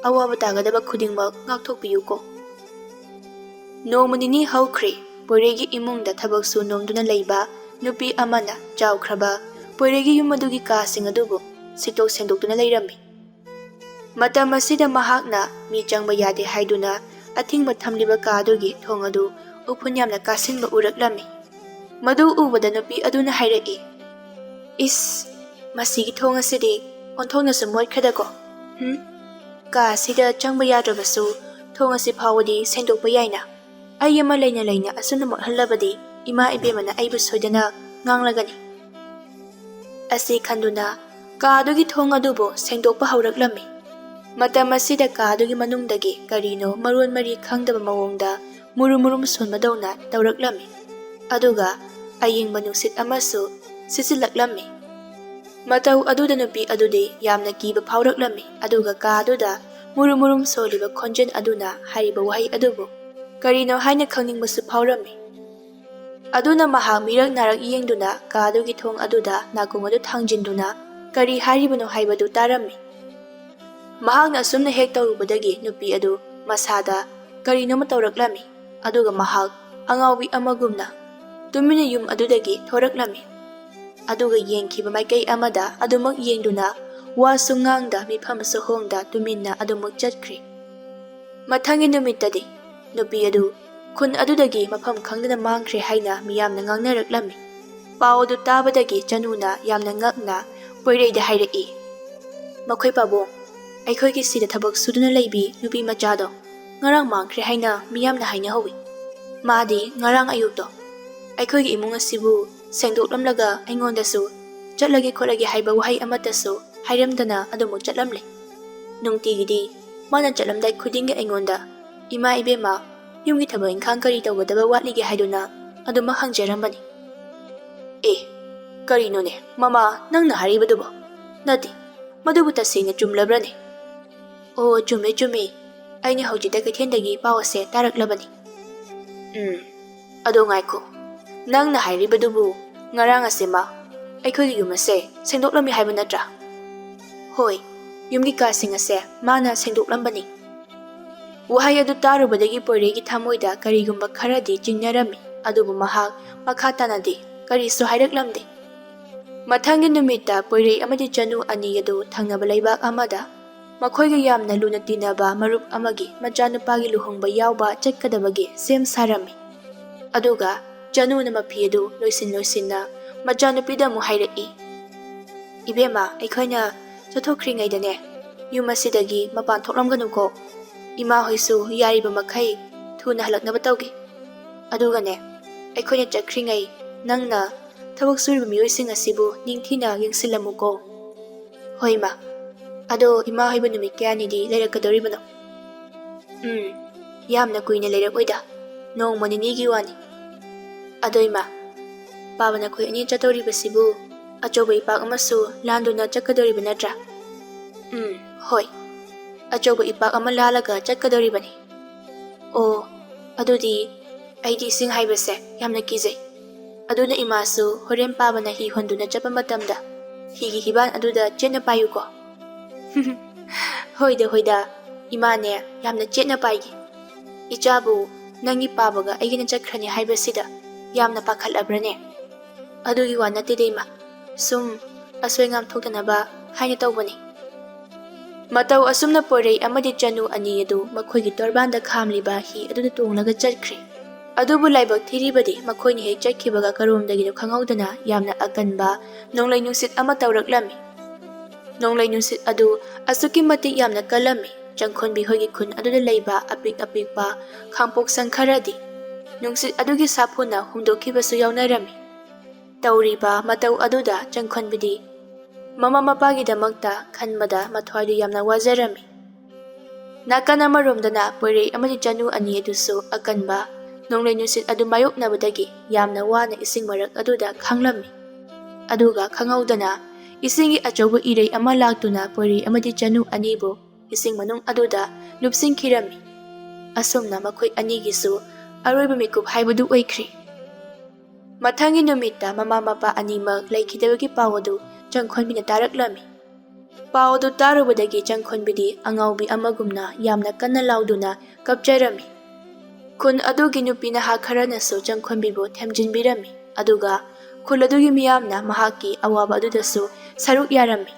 ꯑꯋꯥꯕ ꯇꯥꯒꯗꯕ ꯈꯨꯗꯤꯡꯃꯛ ꯉꯥꯛꯊꯣꯛꯄꯤꯌꯨꯀꯣ꯫ ꯅꯣꯡꯃ ꯅꯤꯅꯤ ꯍꯧꯈ꯭ꯔꯦ꯫ ꯄꯣꯏꯔꯩꯒꯤ ꯏꯃꯨꯡꯗ ꯊꯕꯛꯁꯨ ꯅꯣꯝꯗꯨꯅ ꯂꯩꯕ ꯅꯨꯄꯤ ꯑꯃꯅ ꯆꯥꯎꯈ꯭ꯔꯕ ꯄꯣꯏꯔꯩꯒꯤ ꯌꯨꯝ ꯑꯗꯨꯒꯤ ꯀꯥꯁꯤꯡ ꯑꯗꯨꯕꯨ ꯁꯤꯠꯇꯣꯛ ꯁꯦꯡꯗꯣꯛꯇꯨꯅ ꯂꯩꯔꯝꯃꯤ꯫ ꯃꯇꯝ ꯑꯁꯤꯗ ꯃꯍꯥꯛꯅ ꯃꯤ ꯆꯪꯕ ꯌꯥꯗꯦ ꯍꯥꯏꯗꯨꯅ ꯑꯊꯤꯡꯕ ꯊꯝꯂꯤꯕ ꯀꯥ ꯑꯗꯨꯒꯤ ꯊꯣꯡ ꯑꯗꯨ ꯎꯐꯨꯟ ꯌꯥꯝꯅ ꯀꯥꯁꯤꯟꯕ ꯎꯔꯛꯂꯝꯃꯤ꯫ ꯃꯗꯨ ꯎꯕꯗ ꯅꯨꯄꯤ ꯑꯗꯨꯅ ꯍꯥꯏꯔꯛꯏ, ꯏꯁ, ꯃꯁꯤꯒꯤ ꯊꯣꯡ ꯑꯁꯤꯗꯤ ꯑꯣꯟꯊꯣꯛꯅꯁꯨ ꯃꯣꯠꯈ꯭ꯔꯦꯗꯀꯣ꯫ ꯀꯥ ꯑꯁꯤꯗ ꯆꯪꯕ ꯌꯥꯗ꯭ꯔꯕꯁꯨ ꯊꯣꯡ ꯑꯁꯤ ꯐꯥꯎꯕꯗꯤ ꯁꯦꯡꯗꯣꯛꯄ ꯌꯥꯏꯅ꯫ ꯑꯩ ꯑꯃ ꯂꯩꯅ ꯂꯩꯅ ꯑꯁꯨꯝꯅ ꯃꯣꯠꯍꯜꯂꯕꯗꯤ ꯏꯃꯥ ꯏꯕꯦꯝꯃꯅ ꯑꯩꯕꯨ ꯁꯣꯏꯗꯅ ꯉꯥꯡꯂꯒꯅꯤ꯫ ꯑꯁꯤ ꯈꯟꯗꯨꯅ ꯀꯥ ꯑꯗꯨꯒꯤ ꯊꯣꯡ ꯑꯗꯨꯕꯨ ꯁꯦꯡꯗꯣꯛꯄ ꯍꯧꯔꯛꯂꯝꯃꯤ꯫ ꯃꯇꯝ ꯑꯁꯤꯗ ꯀꯥ ꯑꯗꯨꯒꯤ ꯃꯅꯨꯡꯗꯒꯤ ꯀꯔꯤꯅꯣ ꯃꯔꯣꯟ ꯃꯔꯤ ꯈꯪꯗꯕ ꯃꯑꯣꯡꯗ ꯃꯨꯔꯨꯝ ꯃꯨꯔꯨꯝ ꯁꯣꯟꯕꯗꯧꯅ ꯇꯧꯔꯛꯂꯝꯃꯤ꯫ ꯑꯗꯨꯒ ꯑꯏꯪꯕ ꯅꯨꯡꯁꯤꯠ ꯑꯃꯁꯨ ꯁꯤꯠꯆꯤꯜꯂꯛꯂꯝꯃꯤ꯫ ꯃꯇꯧ ꯑꯗꯨꯗ ꯅꯨꯄꯤ ꯑꯗꯨꯗꯤ ꯌꯥꯝꯅ ꯀꯤꯕ ꯐꯥꯎꯔꯛꯂꯝꯃꯤ꯫ ꯑꯗꯨꯒ ꯀꯥ ꯑꯗꯨꯗ ꯃꯨꯔꯨꯝ ꯃꯨꯔꯨꯝ ꯁꯣꯜꯂꯤꯕ ꯈꯣꯟꯖꯦꯜ ꯑꯗꯨꯅ ꯍꯥꯏꯔꯤꯕ ꯋꯥꯍꯩ ꯑꯗꯨꯕꯨ ꯀꯔꯤꯅꯣ ꯍꯥꯏꯅ ꯈꯪꯅꯤꯡꯕꯁꯨ ꯐꯥꯎꯔꯝꯃꯤ꯫ ꯑꯗꯨꯅ ꯃꯍꯥꯛ ꯃꯤꯔꯛ ꯅꯥꯔꯛ ꯌꯦꯡꯗꯨꯅ ꯀꯥ ꯑꯗꯨꯒꯤ ꯊꯣꯡ ꯑꯗꯨꯗ ꯅꯥꯀꯣꯡ ꯑꯗꯨ ꯊꯥꯡꯖꯤꯟꯗꯨꯅ ꯀꯔꯤ ꯍꯥꯏꯔꯤꯕꯅꯣ ꯍꯥꯏꯕꯗꯨ ꯇꯥꯔꯝꯃꯤ꯫ ꯃꯍꯥꯛꯅ ꯑꯁꯨꯝꯅ ꯍꯦꯛ ꯇꯧꯔꯨꯕꯗꯒꯤ ꯅꯨꯄꯤ ꯑꯗꯨ ꯃꯁꯥꯗ ꯀꯔꯤꯅꯣꯃ ꯇꯧꯔꯛꯂꯝꯃꯤ꯫ ꯑꯗꯨꯒ ꯃꯍꯥꯛ ꯑꯉꯥꯎꯕꯤ ꯑꯃꯒꯨꯝꯅ ꯇꯨꯃꯤꯟꯅ ꯌꯨꯝ ꯑꯗꯨꯗꯒꯤ ꯊꯣꯔꯛꯂꯝꯃꯤ꯫ ꯑꯗꯨꯒ ꯌꯦꯡꯈꯤꯕ ꯃꯥꯏꯀꯩ ꯑꯃꯗ ꯑꯗꯨꯃꯛ ꯌꯦꯡꯗꯨꯅ ꯋꯥꯁꯨ ꯉꯥꯡꯗ ꯃꯤꯐꯝꯁꯨ ꯍꯣꯡꯗ ꯇꯨꯃꯤꯟꯅ ꯑꯗꯨꯃꯛ ꯆꯠꯈ꯭ꯔꯦ꯫ ꯃꯊꯪꯒꯤ ꯅꯨꯃꯤꯠꯇꯗꯤ ꯅꯨꯄꯤ ꯑꯗꯨ ꯈꯨꯟ ꯑꯗꯨꯗꯒꯤ ꯃꯐꯝ ꯈꯪꯗꯅ ꯃꯥꯡꯈ꯭ꯔꯦ ꯍꯥꯏꯅ ꯃꯤꯌꯥꯝꯅ ꯉꯥꯡꯅꯔꯛꯂꯝꯃꯤ꯫ ꯄꯥꯎ ꯑꯗꯨ ꯇꯥꯕꯗꯒꯤ ꯆꯅꯨꯅ ꯌꯥꯝꯅ ꯉꯛꯅ ꯄꯣꯏꯔꯩꯗ ꯍꯥꯏꯔꯛꯏ, ꯃꯈꯣꯏ ꯄꯥꯕꯨꯡ, ꯑꯩꯈꯣꯏꯒꯤ ꯁꯤꯗ ꯊꯕꯛ ꯁꯨꯗꯨꯅ ꯂꯩꯕꯤ ꯅꯨꯄꯤ ꯃꯆꯥꯗꯣ ꯉꯔꯥꯡ ꯃꯥꯡꯈ꯭ꯔꯦ ꯍꯥꯏꯅ ꯃꯤꯌꯥꯝꯅ ꯍꯥꯏꯅꯍꯧꯏ꯫ ꯃꯥꯗꯤ ꯉꯔꯥꯡ ꯑꯌꯨꯛꯇꯣ ꯑꯩꯈꯣꯏꯒꯤ ꯏꯃꯨꯡ ꯑꯁꯤꯕꯨ ꯁꯦꯡꯗꯣꯛꯂꯝꯂꯒ ꯑꯩꯉꯣꯟꯗꯁꯨ ꯆꯠꯂꯒꯦ ꯈꯣꯠꯂꯒꯦ ꯍꯥꯏꯕ ꯋꯥꯍꯩ ꯑꯃꯠꯇꯁꯨ ꯍꯥꯏꯔꯝꯗꯅ ꯑꯗꯨꯃꯛ ꯆꯠꯂꯝꯂꯦ꯫ ꯅꯨꯡꯇꯤꯒꯤꯗꯤ ꯃꯥꯅ ꯆꯠꯂꯝꯗꯥꯏ ꯈꯨꯗꯤꯡꯒꯤ ꯑꯩꯉꯣꯟꯗ ꯏꯃꯥ ꯏꯕꯦꯝꯃ ꯌꯨꯝꯒꯤ ꯊꯕꯛ ꯏꯪꯈꯥꯡ ꯀꯔꯤ ꯇꯧꯒꯗꯕ ꯋꯥꯠꯂꯤꯒꯦ ꯍꯥꯏꯗꯨꯅ ꯑꯗꯨꯃꯛ ꯍꯪꯖꯔꯝꯕꯅꯤ꯫ ꯀꯔꯤꯅꯣꯅꯦ ꯃꯃꯥ ꯅꯪꯅ ꯍꯥꯏꯔꯤꯕꯗꯨꯕꯣ? ꯅꯠꯇꯦ, ꯃꯗꯨꯕꯨ ꯇꯁꯦꯡꯅ ꯆꯨꯝꯂꯕ꯭ꯔꯅꯦ? ꯑꯣ, ꯆꯨꯝꯃꯦ ꯆꯨꯝꯃꯦ, ꯑꯩꯅ ꯍꯧꯖꯤꯛꯇ ꯀꯩꯊꯦꯜꯗꯒꯤ ꯄꯥꯎ ꯑꯁꯦ ꯇꯥꯔꯛꯂꯕꯅꯤ꯫ ꯑꯗꯣ ꯉꯥꯏꯈꯣ, ꯅꯪꯅ ꯍꯥꯏꯔꯤꯕꯗꯨꯕꯨ ꯉꯔꯥꯡ ꯑꯁꯤꯃ ꯑꯩꯈꯣꯏꯒꯤ ꯌꯨꯝ ꯑꯁꯦ ꯁꯦꯡꯗꯣꯛꯂꯝꯃꯤ ꯍꯥꯏꯕ ꯅꯠꯇ꯭ꯔꯥ? ꯍꯣꯏ, ꯌꯨꯝꯒꯤ ꯀꯥꯁꯤꯡ ꯑꯁꯦ ꯃꯥꯅ ꯁꯦꯡꯗꯣꯛꯂꯝꯕꯅꯤ꯫ ꯋꯥꯍꯩ ꯑꯗꯨ ꯇꯥꯔꯨꯕꯗꯒꯤ ꯄꯣꯏꯔꯩꯒꯤ ꯊꯃꯣꯏꯗ ꯀꯔꯤꯒꯨꯝꯕ ꯈꯔꯗꯤ ꯆꯤꯡꯅꯔꯝꯃꯤ꯫ ꯑꯗꯨꯕꯨ ꯃꯍꯥꯛ ꯃꯈꯥ ꯇꯥꯅꯗꯤ ꯀꯔꯤꯁꯨ ꯍꯥꯏꯔꯛꯂꯝꯗꯦ꯫ ꯃꯊꯪꯒꯤ ꯅꯨꯃꯤꯠꯇ ꯄꯣꯏꯔꯩ ꯑꯃꯗꯤ ꯆꯅꯨ ꯑꯅꯤ ꯑꯗꯨ ꯊꯪꯅꯕ ꯂꯩꯕꯥꯛ ꯑꯃꯗ ꯃꯈꯣꯏꯒ ꯌꯥꯝꯅ ꯂꯨꯅ ꯇꯤꯟꯅꯕ ꯃꯔꯨꯞ ꯑꯃꯒꯤ ꯃꯆꯥꯅꯨꯄꯥꯒꯤ ꯂꯨꯍꯣꯡꯕ ꯌꯥꯎꯕ ꯆꯠꯀꯗꯕꯒꯤ ꯁꯦꯝ ꯁꯥꯔꯝꯃꯤ꯫ ꯑꯗꯨꯒ ꯆꯅꯨꯅ ꯃꯐꯤ ꯑꯗꯨ ꯂꯣꯏꯁꯤꯟꯅ ꯃꯆꯥꯅꯨꯄꯤꯗ ꯑꯃꯨꯛ ꯍꯥꯏꯔꯛꯏ, ꯏꯕꯦꯝꯃ, ꯑꯩꯈꯣꯏꯅ ꯆꯠꯊꯣꯛꯈ꯭ꯔꯤꯉꯩꯗꯅꯦ ꯌꯨꯝ ꯑꯁꯤꯗꯒꯤ ꯃꯄꯥꯟ ꯊꯣꯛꯂꯝꯒꯅꯨꯀꯣ꯫ ꯏꯃꯥ ꯍꯣꯏꯁꯨ ꯌꯥꯔꯤꯕ ꯃꯈꯩ ꯊꯨꯅ ꯍꯜꯂꯛꯅꯕ ꯇꯧꯒꯦ꯫ ꯑꯗꯨꯒꯅꯦ ꯑꯩꯈꯣꯏꯅ ꯆꯠꯈ꯭ꯔꯤꯉꯩ ꯅꯪꯅ ꯊꯕꯛ ꯁꯨꯔꯤꯕ ꯃꯤꯑꯣꯏꯁꯤꯡ ꯑꯁꯤꯕꯨ ꯅꯤꯡꯊꯤꯅ ꯌꯦꯡꯁꯤꯜꯂꯝꯃꯨꯀꯣ꯫ ꯍꯣꯏ ꯃꯥ, ꯑꯗꯣ ꯏꯃꯥ ꯍꯣꯏꯕꯨ ꯅꯨꯃꯤꯠ ꯀꯌꯥꯅꯤꯗꯤ ꯂꯩꯔꯛꯀꯗꯧꯔꯤꯕꯅꯣ? ꯌꯥꯝꯅ ꯀꯨꯏꯅ ꯂꯩꯔꯛꯑꯣꯏꯗ, ꯅꯣꯡꯃ ꯅꯤꯅꯤꯒꯤ ꯋꯥꯅꯤ꯫ ꯑꯗꯣ ꯏꯃꯥ, ꯄꯥꯕ ꯅꯈꯣꯏ ꯑꯅꯤ ꯆꯠꯇꯧꯔꯤꯕꯁꯤꯕꯨ ꯑꯆꯧꯕ ꯏꯄꯥꯛ ꯑꯃꯁꯨ ꯂꯥꯟꯗꯨꯅ ꯆꯠꯀꯗꯧꯔꯤꯕ ꯅꯠꯇ꯭ꯔꯥ? ꯍꯣꯏ, ꯑꯆꯧꯕ ꯏꯄꯥꯛ ꯑꯃ ꯂꯥꯜꯂꯒ ꯆꯠꯀꯗꯧꯔꯤꯕꯅꯤ꯫ ꯑꯣ, ꯑꯗꯨꯗꯤ ꯑꯩꯗꯤ ꯏꯁꯤꯡ ꯍꯥꯏꯕꯁꯦ ꯌꯥꯝꯅ ꯀꯤꯖꯩ꯫ ꯑꯗꯨꯅ ꯏꯃꯥꯁꯨ ꯍꯣꯔꯦꯟ ꯄꯥꯕꯅ ꯍꯤ ꯍꯣꯟꯗꯨꯅ ꯆꯠꯄ ꯃꯇꯝꯗ ꯍꯤꯒꯤ ꯍꯤꯕꯥꯟ ꯑꯗꯨꯗ ꯆꯦꯠꯅ ꯄꯥꯏꯌꯨꯀꯣ꯫ ꯍꯣꯏꯗ, ꯏꯃꯥꯅꯦ ꯌꯥꯝꯅ ꯆꯦꯠꯅ ꯄꯥꯏꯒꯦ꯫ ꯏꯆꯥꯕꯨ ꯅꯪꯒꯤ ꯄꯥꯕꯒ ꯑꯩꯒꯅ ꯆꯠꯈ꯭ꯔꯅꯤ ꯍꯥꯏꯕꯁꯤꯗ ꯌꯥꯝꯅ ꯄꯥꯈꯠꯂꯕ꯭ꯔꯅꯦ? ꯑꯗꯨꯒꯤ ꯋꯥ ꯅꯠꯇꯦꯗ ꯏꯃꯥ, ꯁꯨꯝ ꯑꯁꯣꯏ ꯑꯉꯥꯝ ꯊꯣꯛꯇꯅꯕ ꯍꯥꯏꯅ ꯇꯧꯕꯅꯤ꯫ Matau asumna porei amadi Chanu ani adu makhoi gi torbanda khamliba hi adu tonglaga chakkhre. Adubu laibak thiribadi makhoi ni he chakhibaga karomdagi do khangaudana yamna akanba nonglai nusit ama tawraklami. Nonglai nusit adu asuki mati yamna kalami. Changkhonbi hoigi khun aduda leiba apik apikpa khangpok sangkharadi. Nungsit adugi sapuna humdokhibasu yawnarami. Tauriba matau aduda Changkhonbidi mama mapagi-damakta khanbada mathwaidu yamna wazarami. Nakan amaromdana porei amadi Chanu ani adusu akanba nonglai nusit adu mayoknabadagi yamna wana ising marak aduda khanglami. Aduga khangaudana isingi achauba irei ama laktuna porei amadi Chanu anibu ising manung aduda lupsingkhirami. Asomna makhoi anigisu aroiba mikup haibadu oikhri. Mathangi numitta mama mapa animak laikhidabagi pawadu Changkhonbina taraklami. Pawadu tarubadagi Changkhonbidi angaubi amagumna yamna kanna lauduna kapjarami. Khun adugi nupina ha kharanasu Changkhonbibu themjinbirami. Aduga khul adugi miyamna mahaki awaba adudasu saruk yarami.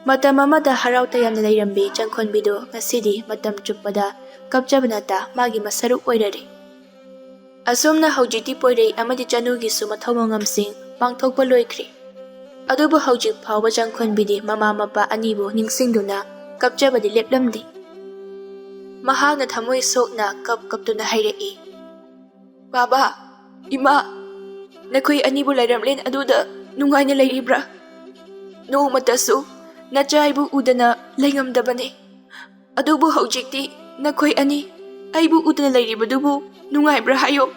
Matam amada harauta yamna leirambi Changkhonbidu ngasidi matam chuppada kapjabanata magi masaruk oirari. Asomna haujiti porei amadi Chanugisu mathawmangamsing pangthokpa loikhri. Adubu haujik phawba Changkhonbidi mama mapa anibu ningsingduna kapjabadi leplamdi. Mahakna thamoi sokna kaptuna hairei. Baba, Ima, nakhoi anibu lairamlen aduda nungaina lairibra. Nomatasu nachaibu udana laingamdabane. Adubu haujikti nakhoi ani aibu udana lairibadubu nungaibra hayo.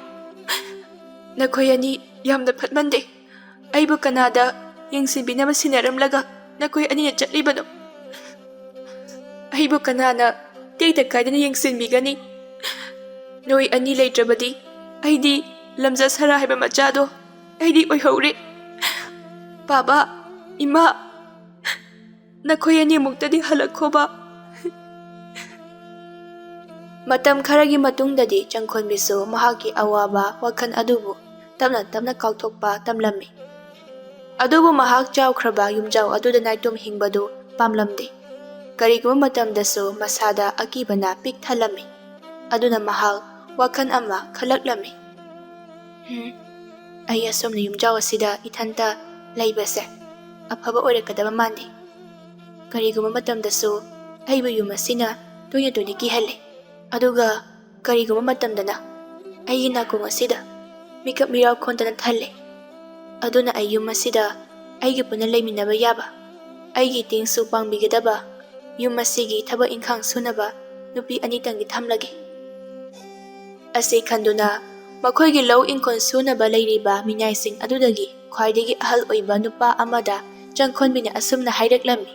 Nakhoi ani yamna phatmande. Aibu kanada yengsinbinaba sinaramlaga nakhoi anina chatlibano. Aibu kanana teita kaidana yengsinbigani. Noi ani leitrabadi aidi lamja sara haiba machado aidi oihore. Baba, Ima, nakhoi ani muktadi halakhoba. Matam kharagi matungdadi Changkhonbisu mahaki awaba wakhan adubu tamna kauthokpa tamlami. Adubu mahak chawkhraba yumjaw aduda naitum hingbadu pamlamde. Kariguma matamdasu masada akibana pik thalami. Aduna mahak wakhan ama khalaklami. Ai asomna yumjaw asida ithanta laibase afaba oirakadaba mandi. Kariguma matamdasu aibu yumasina toyna kihalle. Aduga kariguma matamdana aigi nakong asida mikap miraw khontana thalle. Aduna ay yum asida aigi puna laiminaba yaba. Aigi tingsu pangbigadaba yum asigi thaba inkhang sunaba nupi anitangi thamlage. Asi khanduna makhoigi law inkon sunaba lairiba minaising adudagi khwaidagi ahal oiba nupa amada Changkhonbina asumna haireklami.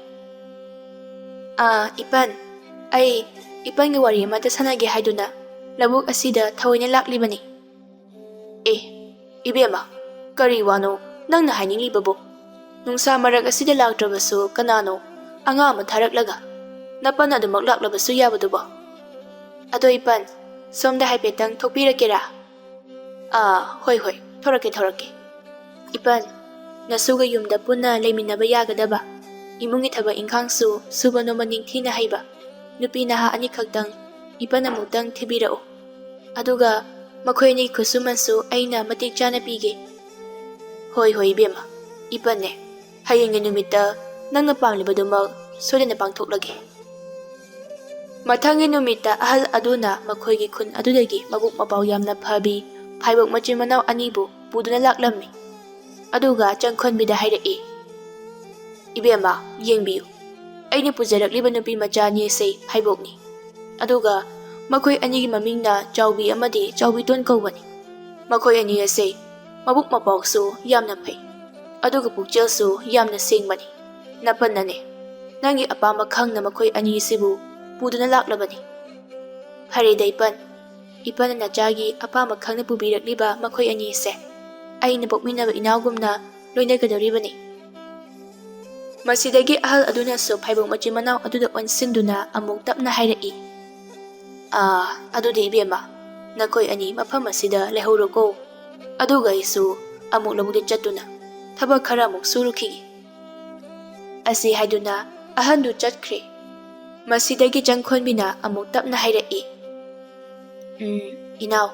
Ipan, ai Ipan nga wari amata sanage haiduna labuk asida thawoina laklibani. Ibema, kari wano nangna hainingibabo. Nungsa marag asida laktrabasu kanano anga ama tharaklaga napana adumak laklabasu yabadubo. Ado Ipan, somda haipetang thokpirakera. Hoi thorake. Ipan, nasuga yumda punna laiminaba yagadaba. Imungi thaba inkhangsu suba noma ningthina haiba. Nupi naha ani khagtang Ipan amutang thibirao. Aduga makhoi ni khusumansu aina matik chana pige. Hoi Ibema, Ipan ne hayenge numita nangna panglibadumak sodana pangthoklage. Mathangi numita ahal aduna makhoigi khun adudagi mabuk mapaw yamna phabi phaibok machin manaw anibu puduna laklammi. Aduga Changkhonbida hairei. Ibema, yengbiyu. Aini pujarakliba nupi machani sei phaibokni. Aduga makhoi anigi mamingna chawbi amadi chawbi ton kawbani. Makhoi ani ase mabuk mapawsu yamna phai. Aduga pukjelsu yamna sengmani. Napanane nangi apama khangna makhoi ani sibu puduna laklabani. Hareda Ipan nachagi apama khangna pubirakliba makhoi ani se aina pokminaba inawgumna loinagadoribani. Masidagi ahal aduna so phaibok machin manaw aduda onsinduna amuk tapna hairei. Adudi Ibema, nakhoi ani mafam asida lehoroko. Aduga isu amuk labudi chatuna thabak khara amuk surukhigi. Asi haiduna Ahandu chakre. Masidagi Changkhonbina amuk tapna hairaki. Inau,